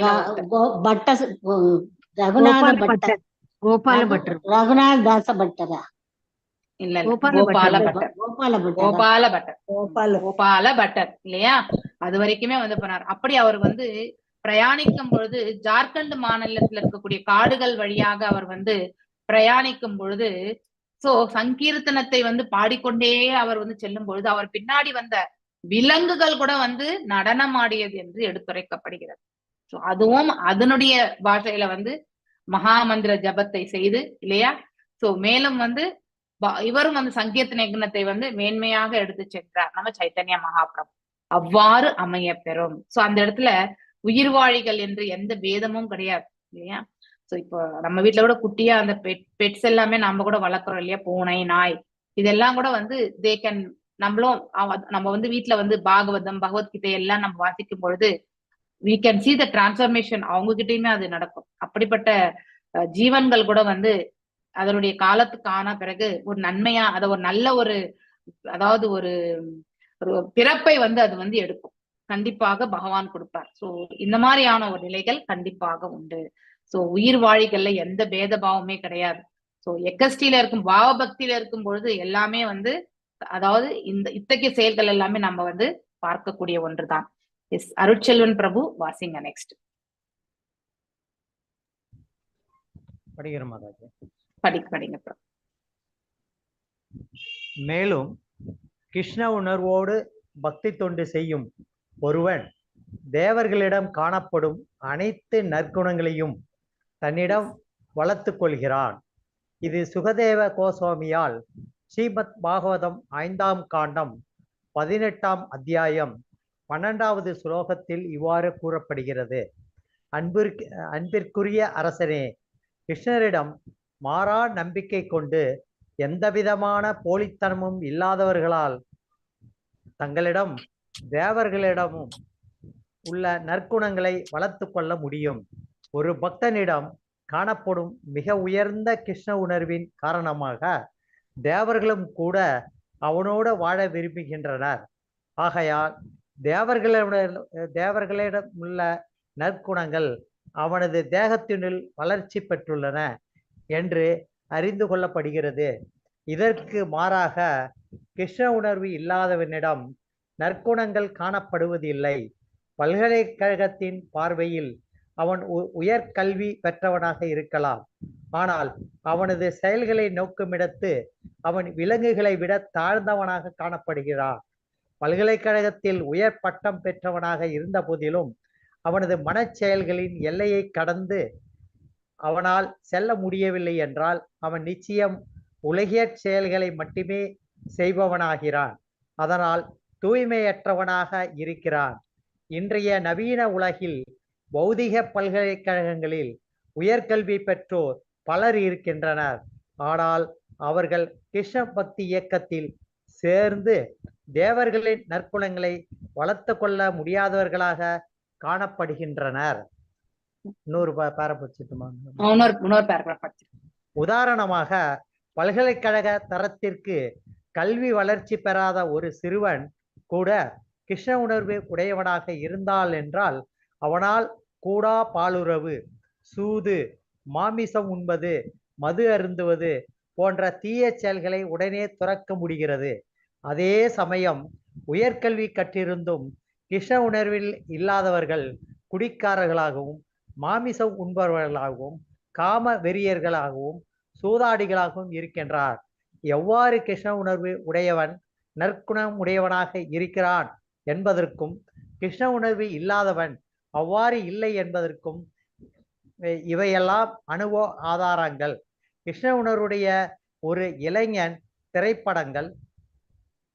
ரகுநாதாச பட்டரா இல்ல கோபால பட்டர் இல்லையா. அது வரைக்குமே வந்து போனார். அப்படி அவர் வந்து பிரயாணிக்கும் பொழுது ஜார்க்கண்ட் மாநிலத்துல இருக்கக்கூடிய காடுகள் வழியாக அவர் வந்து பிரயாணிக்கும் பொழுது சோ சங்கீர்த்தனத்தை வந்து பாடிக்கொண்டே அவர் வந்து செல்லும் பொழுது அவர் பின்னாடி வந்த விலங்குகள் கூட வந்து நடனம் ஆடியது என்று எடுத்துரைக்கப்படுகிறது. சோ அதுவும் அதனுடைய பாஷையில வந்து மகாமந்திர ஜபத்தை செய்து இல்லையா. சோ மேலும் வந்து இவரும் வந்து சங்கீர்த்தன யக்னத்தை வந்து மேன்மையாக எடுத்து சென்றார் நம்ம சைத்தன்ய மகாபிரபு. அவ்வாறு அமைய பெறும். சோ அந்த இடத்துல உயிர்வாழிகள் என்று எந்த பேதமும் கிடையாது இல்லையா. சோ இப்போ நம்ம வீட்டுல கூட குட்டியா அந்த பெட்ஸ் எல்லாமே நம்ம கூட வளர்க்குறோம் இல்லையா, பூனை நாய் இதெல்லாம் கூட வந்து தே கேன் நம்ம வந்து வீட்டுல வந்து பாகவதம் பகவத்கீதை எல்லாம் நம்ம வாசிக்கும் பொழுது we can see the transformation. அவங்க கிட்டயுமே அது நடக்கும். அப்படிப்பட்ட ஜீவன்கள் கூட வந்து அதனுடைய காலத்துக்கு ஆன பிறகு ஒரு நன்மையா அத ஒரு நல்ல ஒரு அதாவது ஒரு பிறப்பை வந்து அது வந்து எடுக்கும். கண்டிப்பாக பகவான் கொடுப்பார். சோ இந்த மாதிரியான ஒரு நிலைகள் கண்டிப்பாக உண்டு. சோ உயிர் வாழிகள்ல எந்த பேதபாவமே கிடையாது. சோ எக்கஸ்டியில இருக்கும் பாவ பக்தியில இருக்கும் பொழுது எல்லாமே வந்து அதாவது இத்தகைய செயல்கள் எல்லாமே நம்ம வந்து பார்க்கக்கூடிய ஒன்றுதான். எஸ் அருட்செல்வன் பிரபு வாசிங்க நெக்ஸ்ட். படிங்க பிரபு. மேலும் கிருஷ்ண உணர்வோடு பக்தி தொண்டு செய்யும் ஒருவன் தேவர்களிடம் காணப்படும் அனைத்து நற்குணங்களையும் தன்னிடம் வளர்த்து கொள்கிறான். இது சுகதேவ கோஸ்வாமியால் ஸ்ரீமத் பாகவதம் 5ஆம் காண்டம் 18ஆம் அத்தியாயம் 12வது ஸ்லோகத்தில் இவ்வாறு கூறப்படுகிறது. அன்பிற்குரிய அரசனே, கிருஷ்ணரிடம் மாறா நம்பிக்கை கொண்டு எந்தவிதமான போலித்தனமும் இல்லாதவர்களால் தங்களிடம் தேவர்களிடமும் உள்ள நற்குணங்களை வளர்த்து கொள்ள முடியும். ஒரு பக்தனிடம் காணப்படும் மிக உயர்ந்த கிருஷ்ண உணர்வின் காரணமாக தேவர்களும் கூட அவனோடு வாழ விரும்புகின்றனர். ஆகையால் தேவர்களிடம் உள்ள நற்குணங்கள் அவனது தேகத்தினுள் வளர்ச்சி பெற்றுள்ளன என்று அறிந்து கொள்ளப்படுகிறது. இதற்கு மாறாக கிருஷ்ண உணர்வு இல்லாதவனிடம் நற்குணங்கள் காணப்படுவதில்லை. பல்கலைக்கழகத்தின் பார்வையில் அவன் உயர்கல்வி பெற்றவனாக இருக்கலாம். ஆனால் அவனது செயல்களை நோக்குமிடத்து அவன் விலங்குகளை விட தாழ்ந்தவனாக காணப்படுகிறான். பல்கலைக்கழகத்தில் உயர் பட்டம் பெற்றவனாக இருந்த போதிலும் அவனது மனச்செயல்களின் எல்லையை கடந்து அவனால் செல்ல முடியவில்லை என்றால் அவன் நிச்சயம் உலகிய செயல்களை மட்டுமே செய்பவனாகிறான். அதனால் தூய்மையற்றவனாக இருக்கிறான். இன்றைய நவீன உலகில் பௌதிக பல்கலைக்கழகங்களில் உயர்கல்வி பெற்றோர் பலர் இருக்கின்றனர். ஆனால் அவர்கள் கிருஷ்ண பக்தி இயக்கத்தில் சேர்ந்து தேவர்களின் நற்குணங்களை வளர்த்து கொள்ள முடியாதவர்களாக காணப்படுகின்றனர். உதாரணமாக, பல்கலைக்கழக தரத்திற்கு கல்வி வளர்ச்சி பெறாத ஒரு சிறுவன் கூட கிருஷ்ண உணர்வு உடையவனாக இருந்தால் என்றால் அவனால் கூடா பாலுறவு, சூது, மாமிசம் உண்பது, மது அருந்துவது போன்ற தீய செயல்களை உடனே துறக்க முடிகிறது. அதே சமயம் உயர்கல்வி கற்றிருந்தும் கிருஷ்ண உணர்வில் இல்லாதவர்கள் குடிக்காரர்களாகவும் மாமிசம் உண்பவர்களாகவும் காம வெறியர்களாகவும் சூதாடிகளாகவும் இருக்கின்றார். எவ்வாறு கிருஷ்ண உணர்வு உடையவன் நற்குணம் உடையவனாக இருக்கிறான் என்பதற்கும் கிருஷ்ண உணர்வு இல்லாதவன் அவ்வாறு இல்லை என்பதற்கும் இவையெல்லாம் அனுபவ ஆதாரங்கள். கிருஷ்ண உணர்வுடைய ஒரு இளைஞன் திரைப்படங்கள்,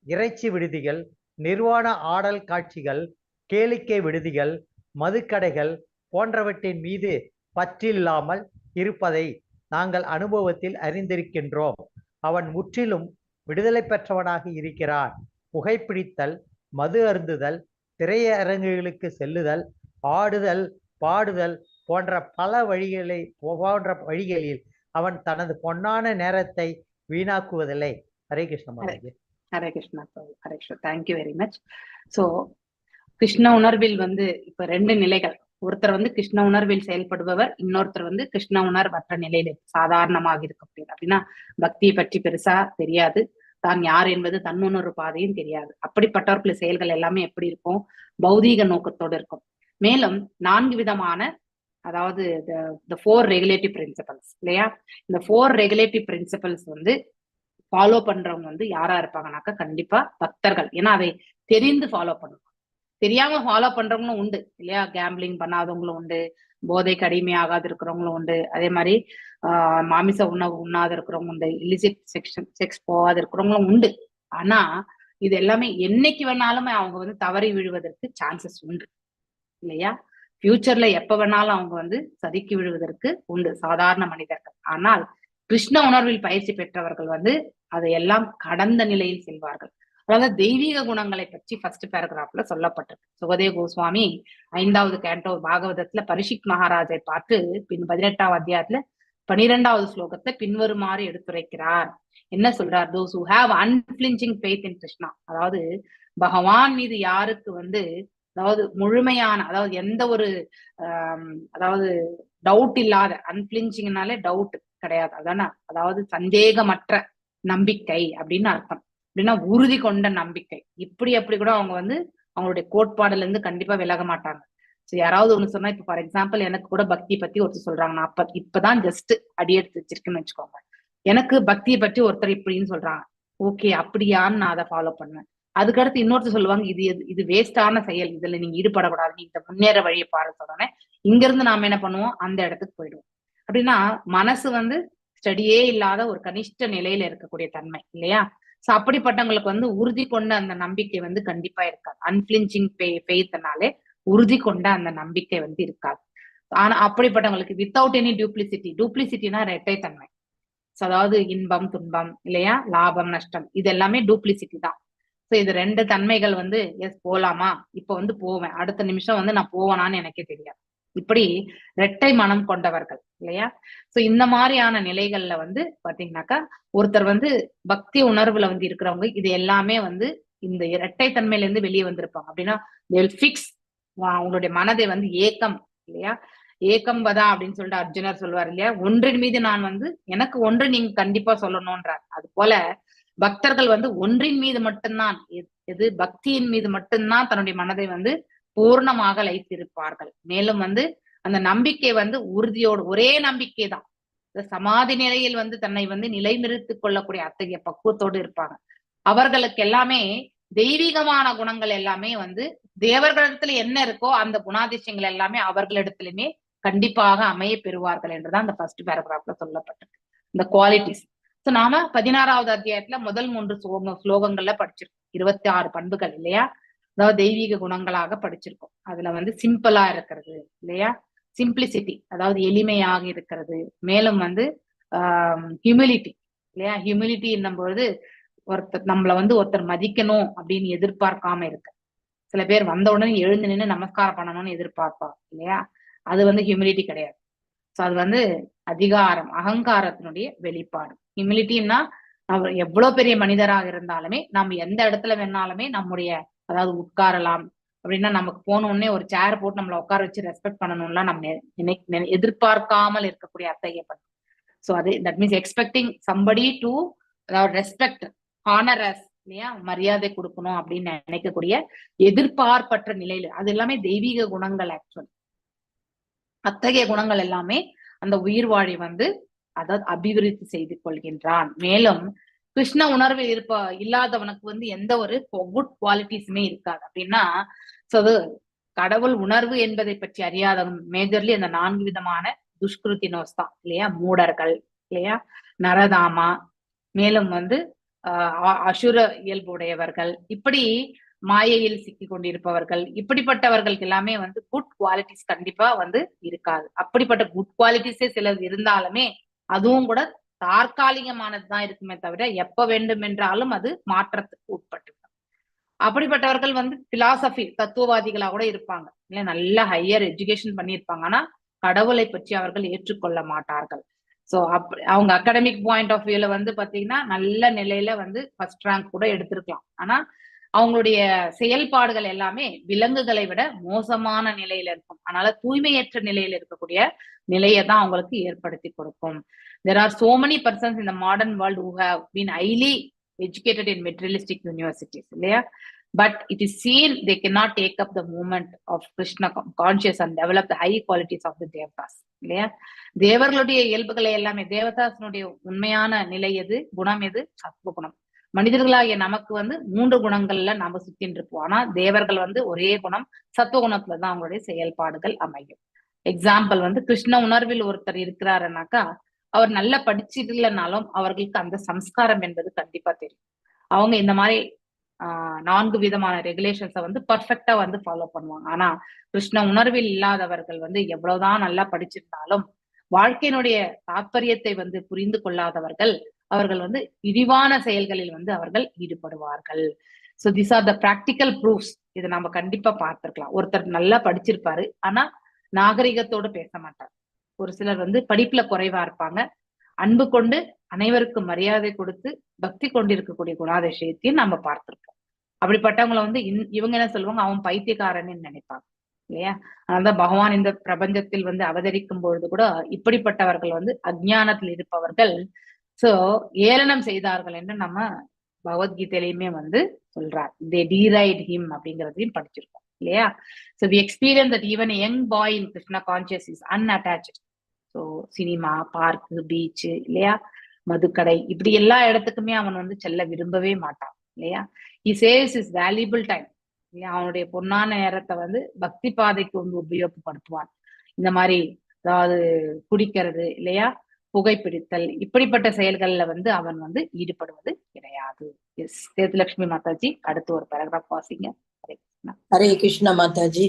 இறைச்சி விடுதிகள், நிர்வாண ஆடல் காட்சிகள், கேளிக்கை விடுதிகள், மதுக்கடைகள் போன்றவற்றின் மீது பற்றில்லாமல் இருப்பதை நாங்கள் அனுபவத்தில் அறிந்திருக்கின்றோம். அவன் முற்றிலும் விடுதலை பெற்றவனாக இருக்கிறான். புகைப்பிடித்தல், மது அருந்துதல், திரையரங்குகளுக்கு செல்லுதல், ஆடுதல், பாடுதல் போன்ற பல வழிகளில் அவன் தனது பொன்னான நேரத்தை வீணாக்குவதில்லை. Hare Krishna Mataji. Hare Krishna. Hare Krishna. Thank you very much. So Krishna உணர்வில் இப்ப 2 நிலைகள். ஒருத்தர் கிருஷ்ண உணர்வில் செயல்படுபவர், இன்னொருத்தர் கிருஷ்ண உணர்வற்ற நிலையில சாதாரணமாக இருக்கக்கூடியது. அப்படின்னா பக்தியை பற்றி பெருசா தெரியாது, தான் யார் என்பது தன்னுணர்வு பாதையும் தெரியாது. அப்படிப்பட்டவர்கள செயல்கள் எல்லாமே எப்படி இருக்கும்? பௌதீக நோக்கத்தோடு இருக்கும். மேலும் 4 விதமான, அதாவது the 4 regulative principles இல்லையா? இந்த 4 regulative principles ஃபாலோ பண்றவங்க யாரா இருப்பாங்கனாக்கா கண்டிப்பா பக்தர்கள். ஏன்னா அதை தெரிந்து ஃபாலோ பண்ணுவாங்க. தெரியாம ஃபாலோ பண்றவங்களும் உண்டு இல்லையா? கேம்பிளிங் பண்ணாதவங்களும் உண்டு, போதைக்கு அடிமையாகாது இருக்கிறவங்களும் உண்டு, அதே மாதிரி மாமிச உணவு உண்ணாத இருக்கிறவங்க உண்டு, இலிசிட் செக்ஸ் போகாத இருக்கிறவங்களும் உண்டு. ஆனா இது எல்லாமே என்னைக்கு வேணாலுமே அவங்க தவறி விழுவதற்கு சான்சஸ் உண்டு இல்லையா? ஃபியூச்சர்ல எப்ப வேணாலும் அவங்க சதிக்கு விழுவதற்கு உண்டு சாதாரண மனிதர்கள். ஆனால் கிருஷ்ண உணர்வில் பயிற்சி பெற்றவர்கள் அதையெல்லாம் கடந்த நிலையில் செல்வார்கள். அதாவது தெய்வீக குணங்களை பற்றி ஃபர்ஸ்ட் பேராகிராஃப்ல சொல்லப்பட்டிருக்கு. சுகதேவ கோஸ்வாமி 5வது கேண்டோ பாகவதத்துல பரிஷித் மகாராஜை பார்த்து 18வது அத்தியாயத்துல 12வது ஸ்லோகத்தை பின்வருமாறு எடுத்துரைக்கிறார். என்ன சொல்றார்? those who have unflinching faith in Krishna, அதாவது பகவான் மீது யாருக்கு அதாவது முழுமையான, அதாவது எந்த ஒரு அதாவது டவுட் இல்லாத, அன்பிளிஞ்சிங்னாலே டவுட் கிடையாது அதானே, அதாவது சந்தேகமற்ற நம்பிக்கை அப்படின்னு அர்த்தம். அப்படின்னா உறுதி கொண்ட நம்பிக்கை. அப்படி கூட அவங்க அவங்களுடைய கோட்பாடுல இருந்து கண்டிப்பா விலக மாட்டாங்க. சோ யாராவது ஒண்ணு சொன்னா, இப்ப ஃபார் எக்ஸாம்பிள் எனக்கு கூட பக்தி பத்தி ஒருத்தர் சொல்றாங்க, நான் இப்பதான் ஜஸ்ட் அடியெடுத்து வச்சிருக்கேன்னு வச்சுக்கோங்க. எனக்கு பக்தியை பற்றி ஒருத்தர் இப்படின்னு சொல்றாங்க, ஓகே அப்படியான்னு நான் அதை ஃபாலோ பண்ணுவேன். அதுக்கடுத்து இன்னொருத்தர் சொல்லுவாங்க, இது வேஸ்டான செயல், இதுல நீங்க ஈடுபடக்கூடாது, நீங்க இந்த முன்னேற வழியை பாரு சொல்றேன். இங்க இருந்து நாம என்ன பண்ணுவோம், அந்த இடத்துக்கு போயிடுவோம். அப்படின்னா மனசு ஸ்டடியே இல்லாத ஒரு கனிஷ்ட நிலையில இருக்கக்கூடிய தன்மை இல்லையா? சோ அப்படிப்பட்டவங்களுக்கு வந்து உறுதி கொண்ட அந்த நம்பிக்கை வந்து கண்டிப்பா இருக்காது. அன்பிளிஞ்சிங் ஃபெய்த்னாலே உறுதி கொண்ட அந்த நம்பிக்கை வந்து இருக்காது. ஆனா அப்படிப்பட்டவங்களுக்கு வித்தவுட் எனி டூப்ளிசிட்டினா இரட்டைத்தன்மை. அதாவது இன்பம் துன்பம் இல்லையா, லாபம் நஷ்டம், இது எல்லாமே டூப்ளிசிட்டி தான். சோ இது 2 தன்மைகள் வந்து எஸ் போலாமா, இப்ப வந்து போவேன், அடுத்த நிமிஷம் வந்து நான் போவேனான்னு எனக்கே தெரியாது. இப்படி இரட்டை மனம் கொண்டவர்கள் இல்லையா. சோ இந்த மாதிரியான நிலைகள்ல வந்து பாத்தீங்கன்னாக்கா ஒருத்தர் வந்து பக்தி உணர்வுல வந்து இருக்கிறவங்க இது எல்லாமே வந்து இந்த இரட்டை தன்மையில இருந்து வெளியே வந்திருப்பாங்க. அப்படின்னா ஃபிக்ஸ் அவங்களுடைய மனதை வந்து ஏக்கம் இல்லையா, ஏக்கம் வதா அப்படின்னு சொல்லிட்டு அர்ஜுனர் சொல்லுவார் இல்லையா, ஒன்றின் மீது நான் வந்து எனக்கு ஒன்று நீங்க கண்டிப்பா சொல்லணும்ன்றார். அது போல பக்தர்கள் வந்து ஒன்றின் மீது மட்டும்தான், எது பக்தியின் மீது மட்டும்தான் தன்னுடைய மனதை வந்து பூர்ணமாக லைத்திருப்பார்கள். மேலும் வந்து அந்த நம்பிக்கை வந்து உறுதியோடு ஒரே நம்பிக்கை தான். சமாதி நிலையில் வந்து தன்னை வந்து நிலைநிறுத்திக் கொள்ளக்கூடிய அத்தகைய பக்குவத்தோடு இருப்பாங்க. அவர்களுக்கு எல்லாமே தெய்வீகமான குணங்கள் எல்லாமே வந்து தேவர்களிடத்துல என்ன இருக்கோ அந்த குணாதிசயங்கள் எல்லாமே அவர்களிடத்திலுமே கண்டிப்பாக அமைய பெறுவார்கள் என்றுதான் அந்த ஃபர்ஸ்ட் பேராகிராஃப்ல சொல்லப்பட்டிருக்கு, இந்த குவாலிட்டிஸ். சோ நாம 16வது அத்தியாயத்துல முதல் 3 ஸ்லோகங்கள்ல படிச்சிருக்கோம். 26 பண்புகள் இல்லையா, அதாவது தெய்வீக குணங்களாக படிச்சிருக்கோம். அதுல வந்து சிம்பிளா இருக்கிறது இல்லையா, சிம்பிளிசிட்டி அதாவது எளிமையாக இருக்கிறது. மேலும் வந்து ஹியூமிலிட்டி இல்லையா, ஹியூமிலிட்டி என்னும் பொழுது ஒருத்தர் நம்மள வந்து ஒருத்தர் மதிக்கணும் அப்படின்னு எதிர்பார்க்காம இருக்கு. சில பேர் வந்த உடனே எழுந்து நின்று நமஸ்காரம் பண்ணணும்னு எதிர்பார்ப்பாங்க இல்லையா, அது வந்து ஹியூமிலிட்டி கிடையாது. சோ அது வந்து அதிகாரம் அகங்காரத்தினுடைய வெளிப்பாடு. ஹியூமிலிட்டின்னா அவர் எவ்வளவு பெரிய மனிதராக இருந்தாலுமே நம்ம எந்த இடத்துல வேணாலுமே நம்முடைய அதாவது உட்காரலாம் அப்படின்னா நமக்கு போன உடனே ஒரு சேர் போட்டு நம்மளை உட்கார வச்சு ரெஸ்பெக்ட் பண்ணணும்லாம் நம்ம எதிர்பார்க்காமல் இருக்கக்கூடிய அத்தகைய பண்பு. சோ அது that means expecting somebody to அதாவது ரெஸ்பெக்ட் ஹானரஸ் இல்லையா, மரியாதை கொடுக்கணும் அப்படின்னு நினைக்கக்கூடிய எதிர்பார்ப்பற்ற நிலையில அது எல்லாமே தெய்வீக குணங்கள். ஆக்சுவலி அத்தகைய குணங்கள் எல்லாமே அந்த உயிர் வாழி வந்து அதாவது அபிவிருத்தி செய்து கொள்கின்றான். மேலும் கிருஷ்ண உணர்வு இல்லாதவனுக்கு வந்து எந்த ஒரு குட் குவாலிட்டிஸுமே இருக்காது. அப்படின்னா அது கடவுள் உணர்வு என்பதை பற்றி அறியாதவன் மேஜர்லி அந்த 4 விதமான துஷ்கிருத்தினோஸ் தான் இல்லையா, மூடர்கள் இல்லையா, நரதாமா, மேலும் வந்து அசுர இயல்புடையவர்கள், இப்படி மாயையில் சிக்கி கொண்டிருப்பவர்கள், இப்படிப்பட்டவர்களுக்கு எல்லாமே வந்து குட் குவாலிட்டிஸ் கண்டிப்பா வந்து இருக்காது. அப்படிப்பட்ட குட் குவாலிட்டிஸே சிலது இருந்தாலுமே அதுவும் கூட தற்காலிகமானதுதான் இருக்குமே தவிர எப்ப வேண்டும் என்றாலும் அது மாற்றத்துக்கு உட்பட்டு. அப்படிப்பட்டவர்கள் வந்து பிலாசபி தத்துவவாதிகளா கூட இருப்பாங்க இல்ல, நல்ல ஹையர் எஜுகேஷன் பண்ணியிருப்பாங்க, ஆனா கடவுளை பற்றி அவர்கள் ஏற்றுக்கொள்ள மாட்டார்கள். சோ அவங்க அகாடமிக் பாயிண்ட் ஆஃப் வியூல வந்து பாத்தீங்கன்னா நல்ல நிலையில வந்து ஃபர்ஸ்ட் ரேங்க் கூட எடுத்திருக்கலாம், ஆனா அவங்களுடைய செயல்பாடுகள் எல்லாமே விலங்குகளை விட மோசமான நிலையில இருக்கும். அதனால தூய்மையற்ற நிலையில இருக்கக்கூடிய நிலையை தான் அவங்களுக்கு ஏற்படுத்தி கொடுக்கும். There are so many persons in the modern world who have been highly educated in materialistic universities இல்லையா, but it is seen they cannot take up the movement of Krishna conscious and develop the high qualities of the devatas இல்லையா. தேவர்களுடைய இயல்புகளை எல்லாமே தேவதாசனுடைய உண்மையான நிலை எது, குணம் எது, சத்துவ குணம். மனிதர்களாகிய நமக்கு வந்து 3 குணங்கள்ல நாம சுத்தின்னு இருப்போம், ஆனா தேவர்கள் வந்து ஒரே குணம் சத்துவ குணத்துலதான் அவங்களுடைய செயல்பாடுகள் அமையும். எக்ஸாம்பிள் வந்து கிருஷ்ண உணர்வில் ஒருத்தர் இருக்கிறாருனாக்கா அவர் நல்லா படிச்சுட்டு இல்லைனாலும் அவர்களுக்கு அந்த சம்ஸ்காரம் என்பது கண்டிப்பா தெரியும். அவங்க இந்த மாதிரி 4 விதமான ரெகுலேஷன்ஸை வந்து பர்ஃபெக்டா வந்து ஃபாலோ பண்ணுவாங்க. ஆனா கிருஷ்ண உணர்வில் இல்லாதவர்கள் வந்து எவ்வளவுதான் நல்லா படிச்சிருந்தாலும் வாழ்க்கையினுடைய தாற்பயத்தை வந்து புரிந்து கொள்ளாதவர்கள் அவர்கள் வந்து இழிவான செயல்களில் வந்து அவர்கள் ஈடுபடுவார்கள். So this R the practical proofs. இதை நம்ம கண்டிப்பா பார்த்திருக்கலாம். ஒருத்தர் நல்லா படிச்சிருப்பாரு ஆனா நாகரிகத்தோடு பேச மாட்டார். ஒரு சிலர் வந்து படிப்புல குறைவா இருப்பாங்க, அன்பு கொண்டு அனைவருக்கும் மரியாதை கொடுத்து பக்தி கொண்டு இருக்கக்கூடிய குணாதிசயத்தையும் நம்ம பார்த்திருப்போம். அப்படிப்பட்டவங்களை வந்து இவங்க என்ன சொல்லுவாங்க, அவன் பைத்தியக்காரன்னு நினைப்பாங்க இல்லையா. அதனாலதான் பகவான் இந்த பிரபஞ்சத்தில் வந்து அவதரிக்கும் பொழுது கூட இப்படிப்பட்டவர்கள் வந்து அஜ்ஞானத்தில் இருப்பவர்கள் சோ ஏளனம் செய்தார்கள் என்று நம்ம பகவத்கீதையிலுமே வந்து சொல்றார். they deride him அப்படிங்கிறதையும் படிச்சிருக்கோம் இல்லையா. so we experience that even a young boy in Krishna conscious is unattached. so cinema, park, beach இல்லையா, மதுக்கடை, இப்படி எல்லா இடத்துக்குமே அவன் வந்து செல்ல விரும்பவே மாட்டான் இல்லையா. he saves his valuable time இல்லையா, அவனுடைய பொன்னான நேரத்தை வந்து பக்தி பாதைக்கு வந்து உபயோகப்படுத்துவான். இந்த மாதிரி அதாவது குடிக்கிறது இல்லையா, புகைப்பிடித்தல், இப்படிப்பட்ட செயல்கள்ல வந்து அவன் வந்து ஈடுபடுவது கிடையாது. எஸ் சேதுலட்சுமி மாதாஜி, அடுத்து ஒரு பேராகிராஃப் வாசிங்க. ஹரே கிருஷ்ண மாதாஜி.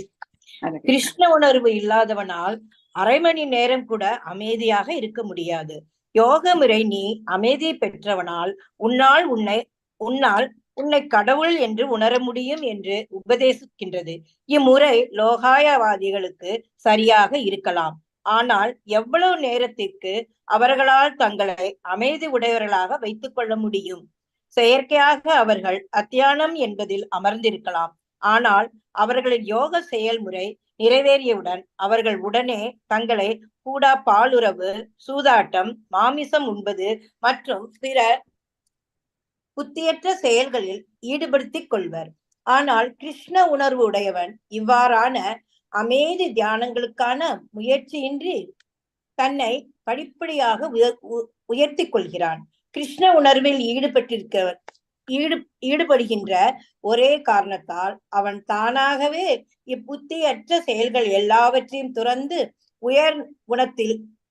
கிருஷ்ண உணர்வு இல்லாதவனால் அரை மணி நேரம் கூட அமைதியாக இருக்க முடியாது. யோக முறை நீ அமைதி பெற்றவனால் உன்னால் உன்னை கடவுள் என்று உணர முடியும் என்று உபதேசிக்கின்றது. இம்முறை லோகாயவாதிகளுக்கு சரியாக இருக்கலாம். ஆனால் எவ்வளவு நேரத்திற்கு அவர்களால் தங்களை அமைதி உடையவர்களாக வைத்துக் கொள்ள முடியும்? செயற்கையாக அவர்கள் அத்தியானம் என்பதில் அமர்ந்திருக்கலாம். ஆனால் அவர்களின் யோக செயல்முறை நிறைவேறியவுடன் அவர்கள் உடனே தங்களை கூடா பாலுறவு, சூதாட்டம், மாமிசம் உண்பது மற்றும் பிற புத்தியற்ற செயல்களில் ஈடுபடுத்திக் கொள்வர். ஆனால் கிருஷ்ண உணர்வு உடையவன் இவ்வாறான அமைதி தியானங்களுக்கான முயற்சியின்றி தன்னை படிப்படியாக உயர்த்தி கொள்கிறான். கிருஷ்ண உணர்வில் ஈடுபடுகின்ற ஒரே காரணத்தால் அவன் தானாகவே இப்புத்தியற்ற செயல்கள் எல்லாவற்றையும் துறந்து உயர்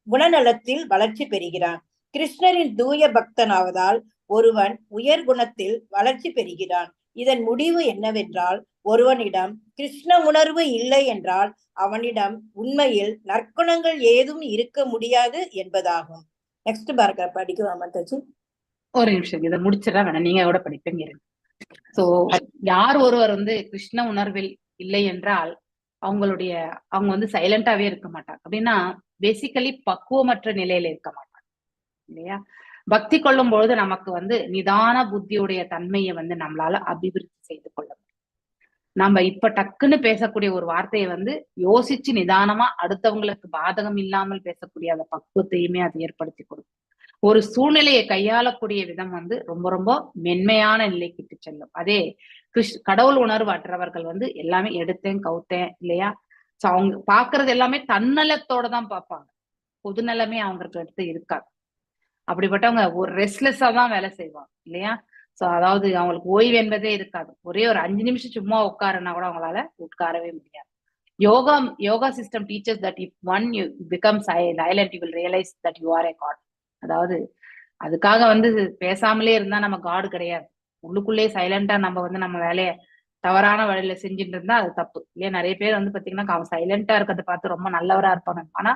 குணநலத்தில் வளர்ச்சி பெறுகிறான். கிருஷ்ணரின் தூய பக்தனாவதால் ஒருவன் உயர் குணத்தில் வளர்ச்சி பெறுகிறான். இதன் முடிவு என்னவென்றால், ஒருவனிடம் கிருஷ்ண உணர்வு இல்லை என்றால் அவனிடம் உண்மையில் நற்குணங்கள் ஏதும் இருக்க முடியாது என்பதாகும். நெக்ஸ்ட் பேராகிராஃப் படிக்கலாம் மாதாஜி. ஒரு நிமிஷம், இதை முடிச்சிடா வேணாம், நீங்க கூட படிப்பீங்க. சோ யார் ஒருவர் வந்து கிருஷ்ண உணர்வில் இல்லை என்றால் அவங்க வந்து சைலண்டாவே இருக்க மாட்டாங்க. அப்படின்னா பேசிக்கலி பக்குவமற்ற நிலையில இருக்க மாட்டாங்க இல்லையா? பக்தி கொள்ளும் பொழுது நமக்கு வந்து நிதான புத்தியுடைய தன்மையை வந்து நம்மளால அபிவிருத்தி செய்து கொள்ள முடியும். நம்ம இப்ப டக்குன்னு பேசக்கூடிய ஒரு வார்த்தையை வந்து யோசிச்சு நிதானமா அடுத்தவங்களுக்கு பாதகம் இல்லாமல் பேசக்கூடிய அந்த பக்குவத்தையுமே அது ஏற்படுத்தி கொடுக்கும். ஒரு சூழ்நிலையை கையாளக்கூடிய விதம் வந்து ரொம்ப ரொம்ப மென்மையான நிலைக்கு செல்லும். அதே கடவுள் உணர்வு அற்றவர்கள் வந்து எல்லாமே எடுத்தேன் கவுத்தேன் இல்லையா? சோ அவங்க பாக்குறது எல்லாமே தன்னலத்தோட தான் பார்ப்பாங்க. பொதுநலமே அவங்களுக்கு எடுத்து இருக்காது. அப்படிப்பட்டவங்க ஒரு ரெஸ்ட்லெஸ்ஸா தான் வேலை செய்வாங்க இல்லையா? சோ அதாவது அவங்களுக்கு ஓய்வு என்பதே இருக்காது. ஒரே ஒரு 5 நிமிஷம் சும்மா உட்காருன்னா கூட அவங்களால உட்காரவே முடியாது. Yoga system teachers that if one you become silent you will realize that you are a god. அதாவது அதுக்காக வந்து பேசாமலே இருந்தா நம்ம காடு கிடையாது. உள்ளுக்குள்ளே சைலண்டா நம்ம வந்து நம்ம வேலையை தவறான வழியில செஞ்சுட்டு இருந்தா அது தப்பு இல்லையா? நிறைய பேர் வந்து பாத்தீங்கன்னா அவன் சைலண்டா இருக்கிறத பார்த்து ரொம்ப நல்லவரா இருப்பாங்க. ஆனா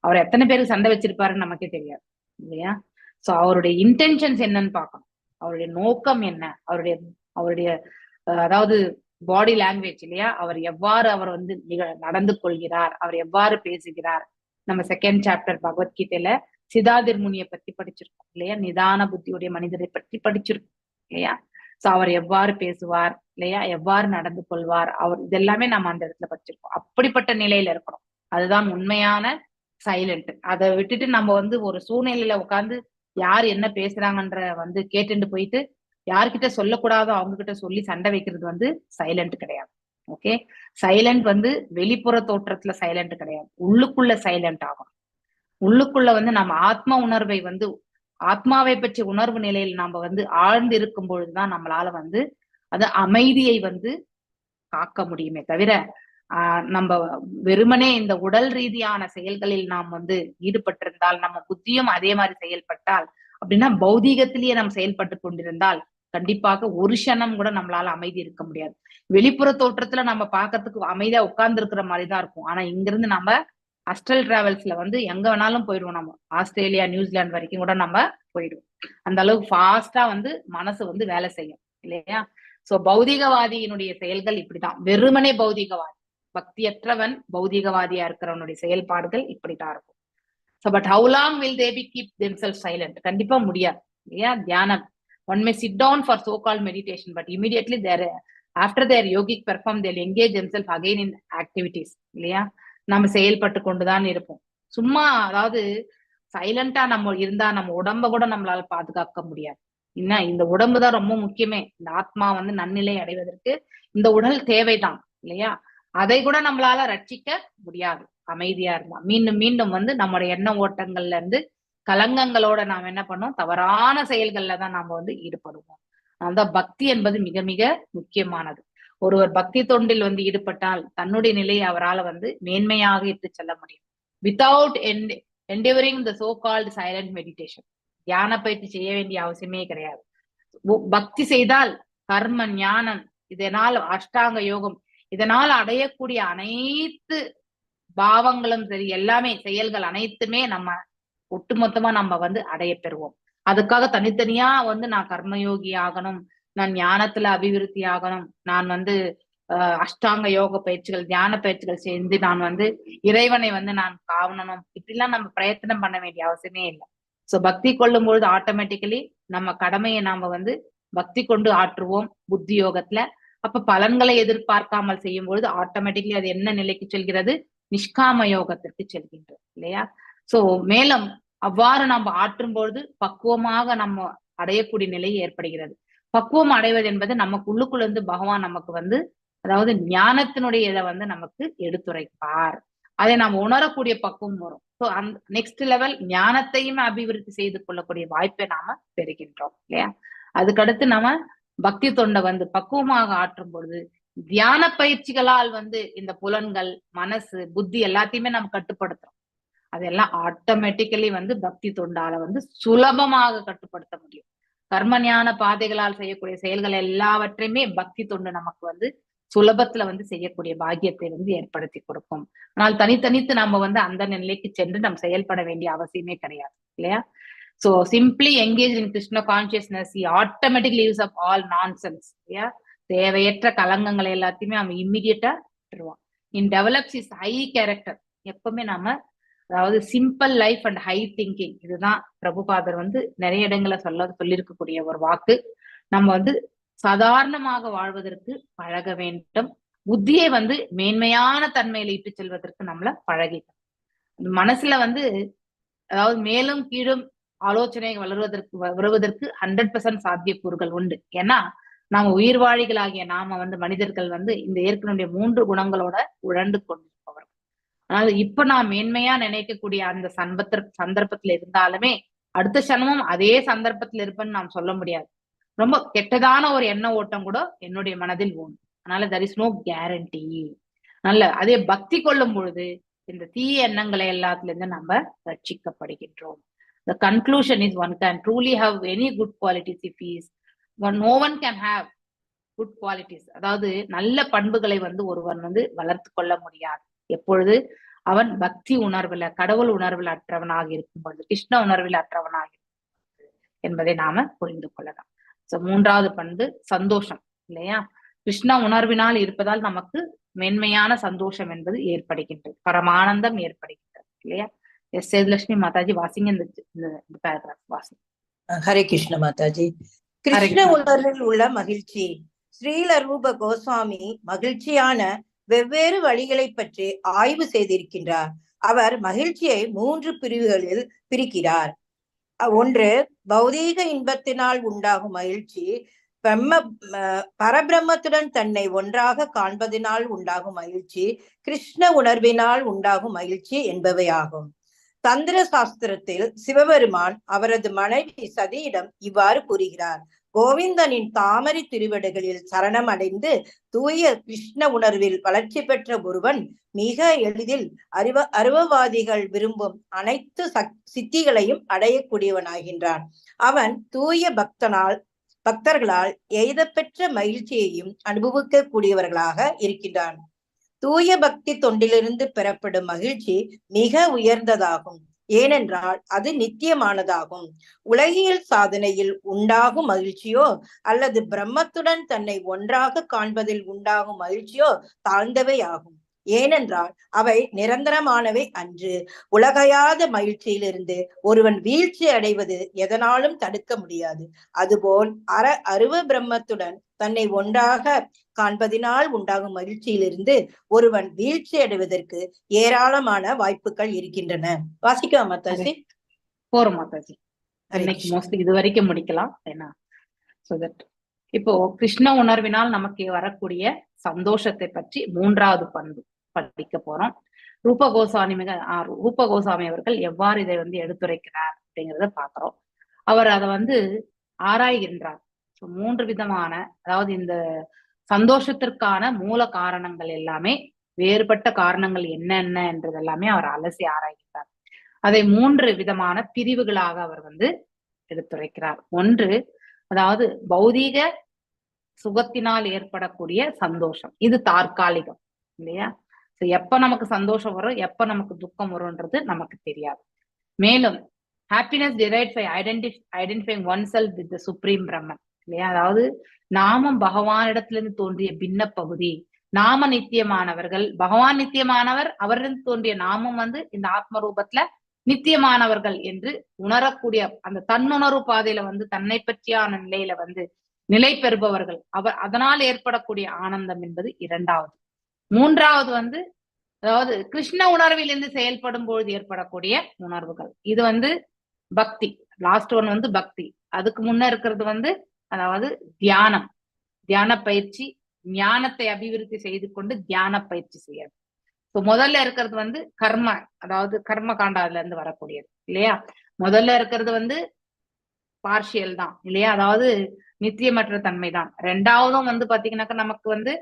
அவர் எத்தனை பேருக்கு சண்டை வச்சிருப்பாருன்னு நமக்கே தெரியாது இல்லையா? சோ அவருடைய இன்டென்ஷன்ஸ் என்னன்னு பார்க்கணும். அவருடைய நோக்கம் என்ன, அவருடைய அதாவது பாடி லாங்குவேஜ் இல்லையா? அவர் வந்து நடந்து கொள்கிறார், அவர் எவ்வாறு பேசுகிறார். நம்ம 2nd சாப்டர் பகவத்கீதையில சிதாதிர் முனியை பத்தி படிச்சிருக்கோம் இல்லையா? நிதான புத்தியுடைய மனிதரை பற்றி படிச்சிருக்கோம் இல்லையா? சோ அவர் எவ்வாறு பேசுவார் இல்லையா, எவ்வாறு நடந்து கொள்வார், இதெல்லாமே நம்ம அந்த இடத்துல படிச்சிருக்கோம். அப்படிப்பட்ட நிலையில இருக்கணும். அதுதான் உண்மையான சைலண்ட். அதை விட்டுட்டு நம்ம வந்து ஒரு சூழ்நிலையில உட்காந்து யார் என்ன பேசுறாங்கன்ற வந்து கேட்டுட்டு போயிட்டு யார்கிட்ட சொல்லக்கூடாதோ அவங்க கிட்ட சொல்லி சண்டை வைக்கிறது வந்து சைலண்ட் கிடையாது. ஓகே, சைலண்ட் வந்து வெளிப்புற தோற்றத்துல சைலண்ட் கிடையாது, உள்ளுக்குள்ள சைலண்ட் ஆகும். உள்ளுக்குள்ள வந்து நம்ம ஆத்ம உணர்வை வந்து ஆத்மாவை பற்றி உணர்வு நிலையில் நாம வந்து ஆழ்ந்து இருக்கும் பொழுதுதான் நம்மளால வந்து அது அமைதியை வந்து காக்க முடியுமே தவிர நம்ம வெறுமனே இந்த உடல் ரீதியான செயல்களில் நாம் வந்து ஈடுபட்டிருந்தால், நம்ம புத்தியும் அதே மாதிரி செயல்பட்டால், அப்படின்னா பௌதீகத்திலேயே நம்ம செயல்பட்டு கொண்டிருந்தால் கண்டிப்பாக ஒரு க்ஷணம் கூட நம்மளால அமைதி இருக்க முடியாது. வெளிப்புற தோற்றத்துல நம்ம பாக்கிறதுக்கு அமைதியா உட்கார்ந்து இருக்கிற மாதிரிதான் இருக்கும். ஆனா இங்கிருந்து நம்ம அஸ்ட்ரல் டிராவல்ஸ்ல வந்து எங்க வேணாலும் போயிடுவோம். நம்ம ஆஸ்திரேலியா நியூசிலாந்து வரைக்கும் கூட நம்ம போயிடுவோம். அந்த அளவுக்கு ஃபாஸ்டா வந்து மனசு வந்து வேலை செய்யும் இல்லையா? சோ பௌதிகவாதியினுடைய செயல்கள் இப்படிதான், வெறுமனே பௌதிகவாதி. பக்தியற்றவன் பௌதிகவாதியா இருக்கிறவனுடைய செயல்பாடுகள் இப்படித்தான் இருக்கும். So but how long will they be keep themselves silent? கண்டிப்பா முடியாது இல்லையா? தியானம், one may sit down for so called meditation, but immediately after their yogic perform they'll engage themselves again in activities இல்லையா? நம்ம செயல்பட்டு கொண்டுதான் இருப்போம். சும்மா அதாவது சைலண்டா நம்ம இருந்தா நம்ம உடம்ப கூட நம்மளால பாதுகாக்க முடியாது. இந்த உடம்புதான் ரொம்ப முக்கியமே. இந்த ஆத்மா வந்து நன்னிலை அடைவதற்கு இந்த உடல் தேவைதான் இல்லையா? அதை கூட நம்மளால ரட்சிக்க முடியாது அமைதியா இருந்தா. மீண்டும் மீண்டும் வந்து நம்முடைய எண்ண ஓட்டங்கள்ல இருந்து கலங்கங்களோட நாம் என்ன பண்ணோம், தவறான செயல்கள்ல தான் நாம வந்து ஈடுபடுவோம். அதனால்தான் பக்தி என்பது மிக மிக முக்கியமானது. ஒருவர் பக்தி தொண்டில் வந்து ஈடுபட்டால் தன்னுடைய நிலையை அவரால் வந்து மேன்மையாக இட்டு செல்ல முடியும். Without endeavoring the so called silent meditation. தியான பயிற்சி செய்ய வேண்டிய அவசியமே கிடையாது. பக்தி செய்தால் கர்ம ஞானம், இதனால் அஷ்டாங்க யோகம், இதனால் அடையக்கூடிய அனைத்து பாவங்களும் சரி, எல்லாமே செயல்கள் அனைத்துமே நம்ம ஒட்டுமொத்தமா நம்ம வந்து அடைய பெறுவோம். அதுக்காக தனித்தனியா வந்து நான் கர்மயோகி ஆகணும், நான் ஞானத்துல அபிவிருத்தி ஆகணும், நான் வந்து அஷ்டாங்க யோக பயிற்சிகள், தியான பயிற்சிகள் செஞ்சு நான் வந்து இறைவனை வந்து நான் காவணும், இப்படிலாம் நம்ம பிரயத்தனம் பண்ண வேண்டிய அவசியமே இல்லை. சோ பக்தி கொள்ளும் பொழுது ஆட்டோமேட்டிக்கலி நம்ம கடமையை நாம வந்து பக்தி கொண்டு ஆற்றுவோம் புத்தி யோகத்துல. அப்ப பலன்களை எதிர்பார்க்காமல் செய்யும் பொழுது ஆட்டோமேட்டிக்கலி அது என்ன நிலைக்கு செல்கிறது? நிஷ்காம யோகத்திற்கு செல்கின்றது இல்லையா? சோ மேலும் அவ்வாறு நம்ம ஆற்றும் பொழுது பக்குவமாக நம்ம அடையக்கூடிய நிலை ஏற்படுகிறது. பக்குவம் அடைவது என்பது நமக்கு உள்ளுக்குள்ள இருந்து பகவான் நமக்கு வந்து, அதாவது ஞானத்தினுடைய இதை வந்து நமக்கு எடுத்துரைப்பார். அதை நாம் உணரக்கூடிய பக்குவம் வரும். ஸோ அந்த நெக்ஸ்ட் லெவல் ஞானத்தையுமே அபிவிருத்தி செய்து கொள்ளக்கூடிய வாய்ப்பை நாம பெறுகின்றோம் இல்லையா? அதுக்கடுத்து நாம பக்தி தொண்டை வந்து பக்குவமாக ஆற்றும் பொழுது தியான பயிற்சிகளால் வந்து இந்த புலன்கள், மனசு, புத்தி எல்லாத்தையுமே நம்ம கட்டுப்படுத்துறோம். அதெல்லாம் ஆட்டோமேட்டிக்கலி வந்து பக்தி தொண்டால வந்து சுலபமாக கட்டுப்படுத்த முடியும். கர்ம ஞான பாதைகளால் செய்யக்கூடிய செயல்கள் எல்லாவற்றையுமே பக்தி தொண்டு நமக்கு வந்து சுலபத்துல வந்து செய்யக்கூடிய பாக்கியத்தை வந்து ஏற்படுத்தி கொடுக்கும். ஆனால் தனித்தனித்து நம்ம வந்து அந்த நிலைக்கு சென்று நம்ம செயல்பட வேண்டிய அவசியமே கிடையாது இல்லையா? So simply engage in Krishna consciousness, he automatically leaves up all nonsense. இல்லையா? தேவையற்ற கலங்கங்களை எல்லாத்தையுமே அவன் இம்மிடியட்டா விட்டுருவான். In develops his high character. எப்பவுமே நாம, அதாவது simple life and high thinking, இதுதான் பிரபுபாதர் வந்து நிறைய இடங்களை சொல்லியிருக்கக்கூடிய ஒரு வாக்கு. நம்ம வந்து சாதாரணமாக வாழ்வதற்கு பழக வேண்டும். புத்தியை வந்து மேன்மையான தன்மையில இட்டு செல்வதற்கு நம்மள பழகிக்கணும். மனசுல வந்து அதாவது மேலும் கீழும் ஆலோசனை வருவதற்கு 100% சாத்தியக்கூறுகள் உண்டு. ஏன்னா நாம உயிர்வாழிகளாகிய நாம வந்து மனிதர்கள் வந்து இந்த ஏற்கனவே 3 குணங்களோட உழண்டு கொண்டிருப்பவர். அதனால இப்ப நான் மேன்மையா நினைக்கக்கூடிய அந்த சந்தர்ப்பத்துல இருந்தாலுமே அடுத்த சனமும் அதே சந்தர்ப்பத்துல இருப்பேன்னு நாம் சொல்ல முடியாது. ரொம்ப கெட்டதான ஒரு எண்ண ஓட்டம் கூட என்னுடைய மனதில் ஓடும். அதனால there is no guarantee. நல்ல அதே பக்தி கொள்ளும் பொழுது இந்த தீய எண்ணங்களை எல்லாத்துல இருந்து நம்ம ரட்சிக்கப்படுகின்றோம். The conclusion is one can truly have any good qualities if he is, no one can have good qualities. அதாவது நல்ல பண்புகளை வந்து ஒருவன் வந்து வளர்த்து கொள்ள முடியாது எப்பொழுது அவன் பக்தி உணர்வுல, கடவுள் உணர்வில் அற்றவனாக இருக்கும் பொழுது, கிருஷ்ண உணர்வில் அற்றவனாக இருக்கும் என்பதை நாம புரிந்து கொள்ளலாம். சோ 3வது பண்பு சந்தோஷம் இல்லையா? கிருஷ்ண உணர்வினால் இருப்பதால் நமக்கு மென்மையான சந்தோஷம் என்பது ஏற்படுகின்றது, பரமானந்தம் ஏற்படுகின்றது இல்லையா? எஸ் சேதுலட்சுமி மாதாஜி வாசிங்க இந்த பேராகிராஃப் வாசிங்க. ஹரே கிருஷ்ண மாதாஜி. கிருஷ்ண உணர்வில் உள்ள மகிழ்ச்சி. ஸ்ரீல ரூப கோஸ்வாமி மகிழ்ச்சியான வெவ்வேறு வழிகளை பற்றி ஆய்வு செய்திருக்கின்றார். அவர் மகிழ்ச்சியை 3 பிரிவுகளில் பிரிக்கிறார். 1, பௌதீக இன்பத்தினால் உண்டாகும் மகிழ்ச்சி, பரபிரம்மத்துடன் தன்னை ஒன்றாக காண்பதினால் உண்டாகும் மகிழ்ச்சி, கிருஷ்ண உணர்வினால் உண்டாகும் மகிழ்ச்சி என்பவையாகும். தந்திர சாஸ்திரத்தில் சிவபெருமான் அவரது மனைவி சதியிடம் இவ்வாறு கூறுகிறார்: கோவிந்தனின் தாமரை திருவடிகளில் சரணம் அடைந்து தூய கிருஷ்ண உணர்வில் வளர்ச்சி பெற்ற ஒருவன் மிக எளிதில் அருவவாதிகள் விரும்பும் அனைத்து சித்திகளையும் அடையக்கூடியவனாகின்றான். அவன் தூய பக்தர்களால் எய்தப்பெற்ற மகிழ்ச்சியையும் அனுபவிக்க கூடியவர்களாக இருக்கின்றான். தூய பக்தி தொண்டிலிருந்து பெறப்படும் மகிழ்ச்சி மிக உயர்ந்ததாகும். ஏனென்றால் அது நித்தியமானதாகும். உலகியல் சாதனையில் உண்டாகும் மகிழ்ச்சியோ அல்லது பிரம்மத்துடன் தன்னை ஒன்றாக காண்பதில் உண்டாகும் மகிழ்ச்சியோ தாழ்ந்தவையாகும். ஏனென்றால் அவை நிரந்தரமானவை அன்று. உலகையாத மகிழ்ச்சியிலிருந்து ஒருவன் வீழ்ச்சி அடைவது எதனாலும் தடுக்க முடியாது. அதுபோல் அருவ பிரம்மத்துடன் தன்னை ஒன்றாக காண்பதினால் உண்டாகும் மகிழ்ச்சியிலிருந்து ஒருவன் வீழ்ச்சி அடைவதற்கு ஏராளமான வாய்ப்புகள் இருக்கின்றன. வாசிக்கவா மாதாஜி? போறோம் மாதாஜி, இன்னைக்கு மோஸ்ட்லி இது வரைக்கும் முடிக்கலாம். ஏன்னா இப்போ கிருஷ்ண உணர்வினால் நமக்கு வரக்கூடிய சந்தோஷத்தை பற்றி 3வது பண்பு படிக்க போறோம். ரூப கோசாமி அவர்கள் எவ்வாறு இதை வந்து எடுத்துரைக்கிறார் அப்படிங்கிறத பாக்குறோம். அவர் அதை வந்து ஆராய்கின்றார். 3 விதமான, அதாவது இந்த சந்தோஷத்திற்கான மூல காரணங்கள் எல்லாமே, வேறுபட்ட காரணங்கள் என்னென்ன என்றது எல்லாமே அவர் அலசி ஆராய்கிறார். அதை 3 விதமான பிரிவுகளாக அவர் வந்து எடுத்துரைக்கிறார். ஒன்று, அதாவது பௌதீக சுகத்தினால் ஏற்படக்கூடிய சந்தோஷம், இது தற்காலிகம் இல்லையா? எப்ப நமக்கு சந்தோஷம் வரும், எப்ப நமக்கு துக்கம் வரும்ன்றது நமக்கு தெரியாது. மேலும் happiness derived by identifying oneself with the supreme Brahman இல்லையா? அதாவது நாமம் பகவானிடத்திலிருந்து தோன்றிய பின்ன பகுதி, நாம நித்தியமானவர்கள், பகவான் நித்தியமானவர், அவரிடம் தோன்றிய நாமம் வந்து இந்த ஆத்ம ரூபத்துல நித்தியமானவர்கள் என்று உணரக்கூடிய அந்த தன்னுணர்வு பாதையில வந்து தன்னை பற்றியான நிலையில வந்து நிலை பெறுபவர்கள், அதனால் ஏற்படக்கூடிய ஆனந்தம் என்பது இரண்டாவது. மூன்றாவது வந்து அதாவது கிருஷ்ண உணர்விலிருந்து செயல்படும் பொழுது ஏற்படக்கூடிய உணர்வுகள், இது வந்து பக்தி. லாஸ்ட் ஒன் வந்து பக்தி. அதுக்கு முன்ன இருக்கிறது வந்து அதாவது தியானம், தியான பயிற்சி, ஞானத்தை அபிவிருத்தி செய்து கொண்டு தியான பயிற்சி செய்யறது. இப்போ முதல்ல இருக்கிறது வந்து கர்ம, அதாவது கர்ம காண்டாதுல இருந்து வரக்கூடியது இல்லையா? முதல்ல இருக்கிறது வந்து பார்ஷியல் தான் இல்லையா? அதாவது நித்தியமற்ற தன்மை தான். ரெண்டாவதும் வந்து பாத்தீங்கன்னாக்கா நமக்கு வந்து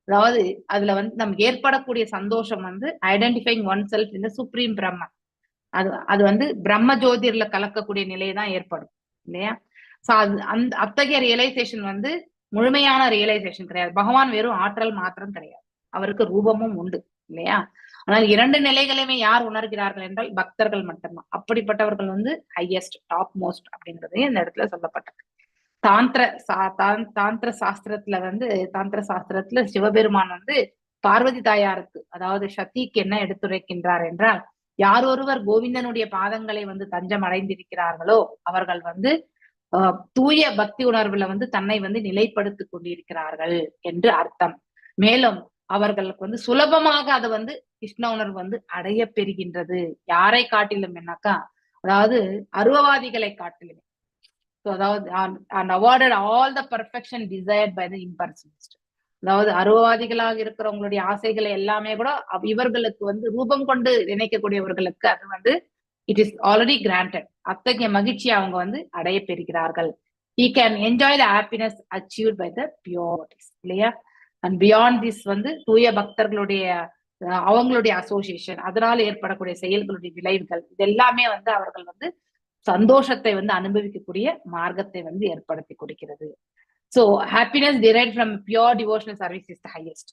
அதாவது அதுல வந்து நமக்கு ஏற்படக்கூடிய சந்தோஷம் வந்து ஐடென்டிஃபைங் ஒன் செல்ஃப் இந்த சுப்ரீம் பிரம்மன், அது வந்து பிரம்ம ஜோதிர்ல கலக்கக்கூடிய நிலைதான் ஏற்படும் இல்லையா? சோ அந்த அத்தகைய ரியலைசேஷன் வந்து முழுமையான ரியலைசேஷன் கிடையாது. பகவான் வெறும் ஆற்றல் மாத்திரம் கிடையாது, அவருக்கு ரூபமும் உண்டு இல்லையா? ஆனால் 2 நிலைகளையுமே யார் உணர்கிறார்கள் என்றால் பக்தர்கள் மட்டும்தான். அப்படிப்பட்டவர்கள் வந்து ஹையஸ்ட், டாப் மோஸ்ட் அப்படிங்கிறதையும் இந்த இடத்துல சொல்லப்பட்டிருக்கு. தாந்திர சாஸ்திரத்துல சிவபெருமான் வந்து பார்வதி தாயாருக்கு, அதாவது சக்திக்கு என்ன எடுத்துரைக்கின்றார் என்றால், யார் ஒருவர் கோவிந்தனுடைய பாதங்களை வந்து தஞ்சம் அடைந்திருக்கிறார்களோ அவர்கள் வந்து தூய பக்தி உணர்வுல வந்து தன்னை வந்து நிலைப்படுத்தி கொண்டிருக்கிறார்கள் என்று அர்த்தம். மேலும் அவர்களுக்கு வந்து சுலபமாக அது வந்து கிருஷ்ண உணர்வு வந்து அடைய பெறுகின்றது. யாரை காட்டிலும் என்னக்கா, அதாவது அருவவாதிகளை காட்டிலும். அதாவது awarded all the perfection desired by the impersonalist. அதாவது அருவவாதிகளாக இருக்கிறவங்களுடைய ஆசைகளை எல்லாமே கூட இவர்களுக்கு வந்து ரூபம் கொண்டு நினைக்கக்கூடியவர்களுக்கு அது வந்து it is already granted. அத்தகைய மகிழ்ச்சியை அவங்க வந்து அடைய பெறுகிறார்கள். He can enjoy the happiness achieved by the pure devotees இல்லையா? அண்ட் பியாண்ட் திஸ் வந்து தூய பக்தர்களுடைய அவங்களுடைய அசோசியேஷன், அதனால ஏற்படக்கூடிய செயல்களுடைய விளைவுகள், இது எல்லாமே வந்து அவர்கள் வந்து சந்தோஷத்தை வந்து அனுபவிக்கக்கூடிய மார்க்கத்தை வந்து ஏற்படுத்தி கொடுக்கிறது. So happiness derived from pure devotional service is the highest,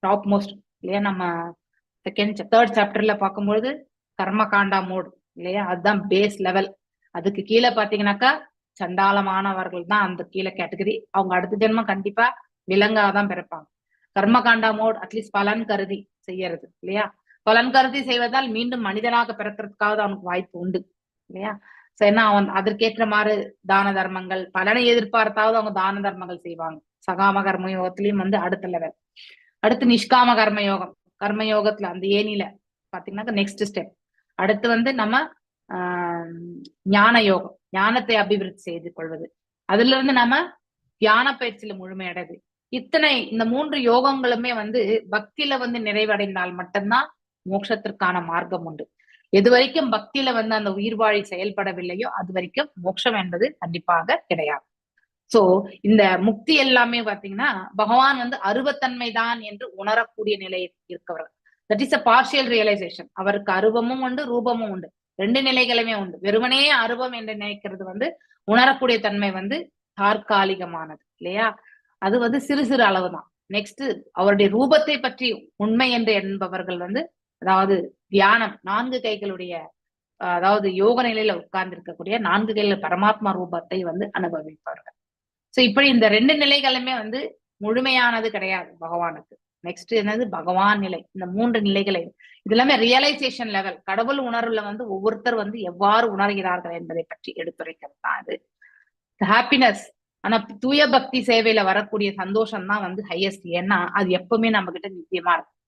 top most இல்லையா? நம்ம தேர்ட் சாப்டர்ல பார்க்கும்பொழுது கர்மகாண்டா மோட் இல்லையா, அதுதான் பேஸ் லெவல். அதுக்கு கீழே பாத்தீங்கன்னாக்கா சண்டாளமானவர்கள் தான் அந்த கீழே கேட்டகரி. அவங்க அடுத்த ஜென்மம் கண்டிப்பா விலங்காதான் பிறப்பாங்க. கர்மகாண்டா மோட் அட்லீஸ்ட் பலன் கருதி செய்யறது இல்லையா? பலன் கருதி செய்வதால் மீண்டும் மனிதனாக பிறக்கிறதுக்காக அவனுக்கு வாய்ப்பு உண்டு இல்லையா? சோ ஏன்னா அவன் அதற்கேற்ற மாதிரி தான தர்மங்கள், பலனை எதிர்பார்த்தாவது அவங்க தான தர்மங்கள் செய்வாங்க. சகாம கர்மயோகத்திலயும் வந்து அடுத்த லெவல். அடுத்து நிஷ்காம கர்மயோகம், கர்மயோகத்துல அந்த ஏனில பாத்தீங்கன்னாக்கா நெக்ஸ்ட் ஸ்டெப். அடுத்து வந்து நம்ம ஞான யோகம், ஞானத்தை அபிவிருத்தி செய்து கொள்வது. அதுல இருந்து நம்ம தியான பயிற்சியில முழுமையடைது. இந்த 3 யோகங்களுமே வந்து பக்தியில வந்து நிறைவடைந்தால் மட்டும்தான் மோட்சத்திற்கான மார்க்கம் உண்டு. எது வரைக்கும் பக்தியில வந்து அந்த உயிர் வாழி செயல்படவில்லையோ அது வரைக்கும் மோட்சம் என்பது கண்டிப்பாக கிடையாது. சோ இந்த முக்தி எல்லாமே பாத்தீங்கன்னா பகவான் வந்து அருவத்தன்மை தான் என்று உணரக்கூடிய நிலை இருக்கவர்கள். That is a partial realisation. அவருக்கு அருவமும் உண்டு, ரூபமும் உண்டு, 2 நிலைகளுமே உண்டு. வெறுமனே அருவம் என்று நினைக்கிறது வந்து உணரக்கூடிய தன்மை வந்து தற்காலிகமானது இல்லையா? அது வந்து சிறு சிறு அளவுதான். நெக்ஸ்ட் அவருடைய ரூபத்தை பற்றி உண்மை என்று என்பவர்கள் வந்து அதாவது தியானம், 4 கைகளுடைய அதாவது யோக நிலையில உட்கார்ந்து இருக்கக்கூடிய 4 கையில பரமாத்மா ரூபத்தை வந்து அனுபவிப்பார்கள். சோ இப்படி இந்த 2 நிலைகளுமே வந்து முழுமையானது கிடையாது பகவானுக்கு. நெக்ஸ்ட் என்னது பகவான் நிலை. இந்த 3 நிலைகளை இது எல்லாமே ரியலைசேஷன் லெவல். கடவுள் உணர்வுல வந்து ஒவ்வொருத்தர் வந்து எவ்வாறு உணர்கிறார்கள் என்பதை பற்றி எடுத்துரைக்கிறது தான் அது ஹாப்பினஸ். ஆனா தூய பக்தி சேவையில வரக்கூடிய சந்தோஷம் தான் வந்து ஹையஸ்ட். ஏன்னா அது எப்பவுமே நம்ம கிட்ட நிச்சயமா இருக்கும்.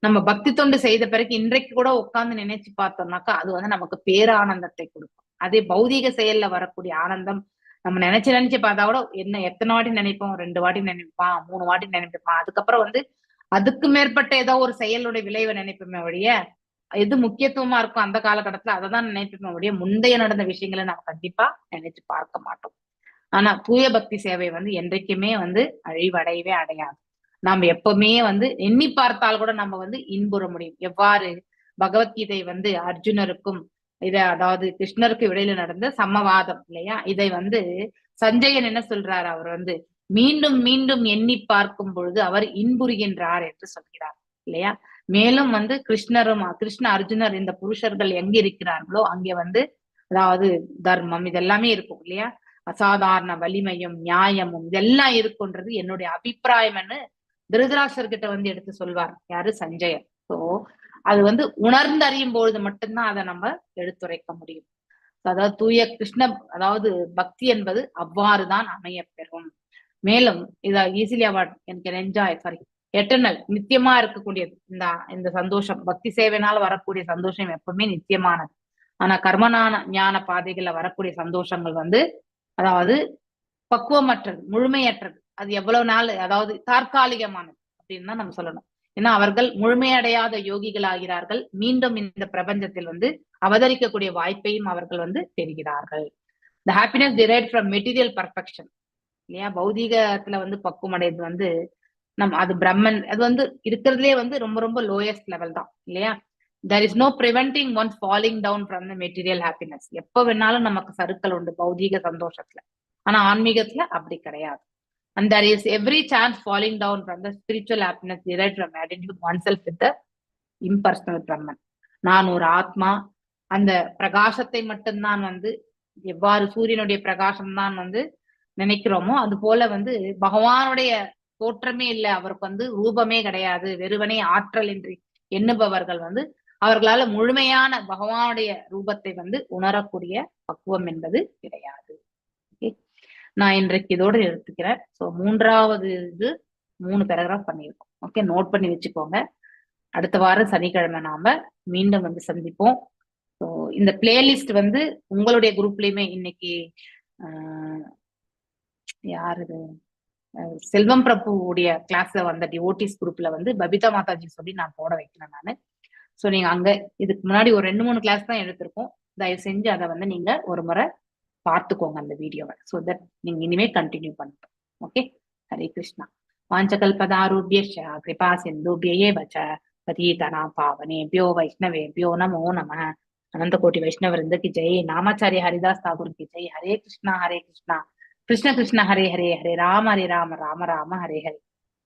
நம்ம பக்தி தொண்டு செய்த பிறகு இன்றைக்கு கூட உட்கார்ந்து நினைச்சு பார்த்தோம்னாக்கா அது வந்து நமக்கு பேரானந்தத்தை கொடுக்கும். அதே பௌதீக செயல்ல வரக்கூடிய ஆனந்தம் நம்ம நினைச்சு பார்த்தா கூட என்ன எத்தனை வாட்டி நினைப்போம், 2 வாட்டி நினைப்பான், 3 வாட்டி நினைப்பான். அதுக்கப்புறம் வந்து அதுக்கு மேற்பட்ட ஏதோ ஒரு செயலுடைய விளைவை நினைப்போமே ஒழிய, எது முக்கியத்துவமா இருக்கும் அந்த காலகட்டத்துல அதை தான் நினைப்போமே ஒழிய முந்தைய நடந்த விஷயங்களை நம்ம கண்டிப்பா நினைச்சு பார்க்க மாட்டோம். ஆனா தூய பக்தி சேவை வந்து என்றைக்குமே வந்து அழிவடையவே அடையாது. நாம எப்பவுமே வந்து எண்ணி பார்த்தால் கூட நம்ம வந்து இன்புற முடியும். எவ்வாறு பகவத்கீதை வந்து அர்ஜுனருக்கும் அதாவது கிருஷ்ணருக்கு இடையில நடந்த சமவாதம் இல்லையா? இதை வந்து சஞ்சயன் என்ன சொல்றாரு? அவர் வந்து மீண்டும் மீண்டும் எண்ணி பார்க்கும் பொழுது அவர் இன்புறுகின்றார் என்று சொல்கிறார் இல்லையா? மேலும் வந்து கிருஷ்ண அர்ஜுனர் இந்த புருஷர்கள் எங்க இருக்கிறார்களோ அங்கே வந்து அதாவது தர்மம் இதெல்லாமே இருக்கும் இல்லையா? அசாதாரண வலிமையும் நியாயமும் இதெல்லாம் இருக்குன்றது என்னுடைய அபிப்பிராயம்னு திருதராஷ்டர்கிட்ட வந்து எடுத்து சொல்வார் யாரு? சஞ்சயர். சோ அது வந்து உணர்ந்தறியும் பொழுது மட்டும்தான் அதை நம்ம எடுத்துரைக்க முடியும். அதாவது தூய அதாவது பக்தி என்பது அவ்வாறுதான் அமைய பெறும். மேலும் இத ஈஸிலி அவார்ட் எனக்கு என்ஜாய் எட்டர்னல் நித்தியமா இருக்கக்கூடியது. இந்த சந்தோஷம் பக்தி சேவைனால வரக்கூடிய சந்தோஷம் எப்பவுமே நித்தியமானது. ஆனா கர்மனான ஞான பாதைகள்ல வரக்கூடிய சந்தோஷங்கள் வந்து அதாவது பக்குவமற்றது, முழுமையற்றது. அது எவ்வளவு நாள் அதாவது தற்காலிகமானது அப்படின்னு தான் நம்ம சொல்லணும். ஏன்னா அவர்கள் முழுமையடையாத யோகிகள் ஆகிறார்கள். மீண்டும் இந்த பிரபஞ்சத்தில் வந்து அவதரிக்கக்கூடிய வாய்ப்பையும் அவர்கள் வந்து பெறுகிறார்கள். The happiness derived from material perfection இல்லையா? பௌதீகத்துல வந்து பக்குவம் அடைவது வந்து அது பிரம்மன், அது வந்து இருக்கிறதுலே வந்து ரொம்ப ரொம்ப லோயஸ்ட் லெவல் தான் இல்லையா? There is no preventing one falling down from the material happiness. எப்ப வேணாலும் நமக்கு சறுக்கல் உண்டு பௌதீக சந்தோஷத்துல. ஆனா ஆன்மீகத்துல அப்படி கிடையாது. And there is every chance falling down from the spiritual happiness derived from identifying oneself with the impersonal Brahman. நான் ஒரு ஆத்மா, அந்த பிரகாசத்தை மட்டும்தான் வந்து எவ்வாறு சூரியனுடைய பிரகாசம் தான் வந்து நினைக்கிறோமோ அது போல வந்து பகவானுடைய தோற்றமே இல்லை, அவருக்கு வந்து ரூபமே கிடையாது, வெறுவனே ஆற்றல் என்று எண்ணுபவர்கள் வந்து அவர்களால முழுமையான பகவானுடைய ரூபத்தை வந்து உணரக்கூடிய பக்குவம் என்பது கிடையாது. நான் இன்றைக்கு இதோடு எடுத்துக்கிறேன். ஸோ 3வது இது 3 பேராகிராஃப் பண்ணியிருக்கோம். ஓகே, நோட் பண்ணி வச்சுக்கோங்க. அடுத்த வாரம் சனிக்கிழமை நாம மீண்டும் வந்து சந்திப்போம். ஸோ இந்த பிளேலிஸ்ட் வந்து உங்களுடைய குரூப்லயுமே இன்னைக்கு யாரு செல்வம் பிரபுடைய கிளாஸ்ல வந்த டிவோட்டிஸ் குரூப்ல வந்து பபிதா மாதாஜி சொல்லி நான் போட வைக்கிறேன் நானு. ஸோ நீங்க அங்க இதுக்கு முன்னாடி ஒரு 2-3 கிளாஸ் தான் எடுத்திருக்கோம். தயவு செஞ்சு அதை வந்து நீங்க ஒரு முறை பார்த்துக்கோங்க அந்த வீடியோவை. ஸோ தட் நீங்க இனிமே கண்டினியூ பண்ணட்டும். ஓகே, ஹரே கிருஷ்ணா. வாஞ்சகல்பதாருபியஸ்ச கிருபா சிந்துபியே வச்ச பதீதனாம் பாவனேபியோ வைஷ்ணவேபியோ நமோ நமः. அனந்த கோட்டி வைஷ்ணவருந்துக்கு ஜெய். நாமாச்சாரிய ஹரிதாஸ் தாகூர் கி ஜெய். ஹரே கிருஷ்ணா கிருஷ்ண கிருஷ்ண ஹரே ஹரே, ஹரே ராம ராம ராம ஹரே ஹரே.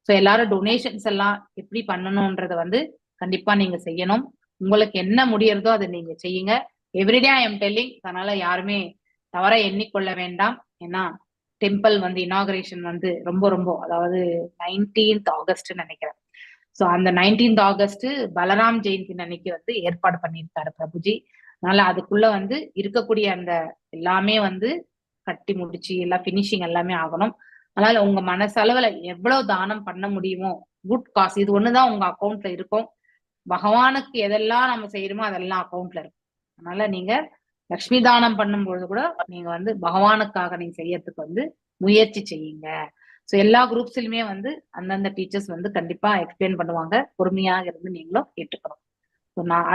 ஸோ எல்லாரும் டொனேஷன்ஸ் எல்லாம் எப்படி பண்ணணும்ன்றத வந்து கண்டிப்பா நீங்க செய்யணும். உங்களுக்கு என்ன முடியறதோ அதை நீங்க செய்யுங்க. Everyday I am telling. அதனால யாருமே தவற எண்ணிக்கொள்ள வேண்டாம். ஏன்னா டெம்பிள் வந்து இனாகரேஷன் வந்து ரொம்ப ரொம்ப அதாவது 19th ஆகஸ்ட் நினைக்கிறேன். ஸோ அந்த 19th ஆகஸ்ட் பலராம் ஜெயந்தி அன்னைக்கு வந்து ஏற்பாடு பண்ணியிருக்காரு பிரபுஜி. அதனால அதுக்குள்ள வந்து இருக்கக்கூடிய அந்த எல்லாமே வந்து கட்டி முடிச்சு எல்லாம் பினிஷிங் எல்லாமே ஆகணும். அதனால உங்க மனசளவுல எவ்வளவு தானம் பண்ண முடியுமோ, குட் காசு இது ஒண்ணுதான் உங்க அக்கௌண்ட்ல இருக்கும். பகவானுக்கு எதெல்லாம் நம்ம செய்யறோமோ அதெல்லாம் அக்கௌண்ட்ல இருக்கும். அதனால நீங்க லக்ஷ்மி தானம் பண்ணும்பொழுது கூட நீங்க வந்து பகவானுக்காக நீங்க செய்யறதுக்கு வந்து முயற்சி செய்யுங்க. ஸோ எல்லா குரூப்ஸ்லயுமே வந்து அந்தந்த டீச்சர்ஸ் வந்து கண்டிப்பா எக்ஸ்பிளைன் பண்ணுவாங்க. பொறுமையாக இருந்து நீங்களும் கேட்டுக்கணும். ஸோ நான்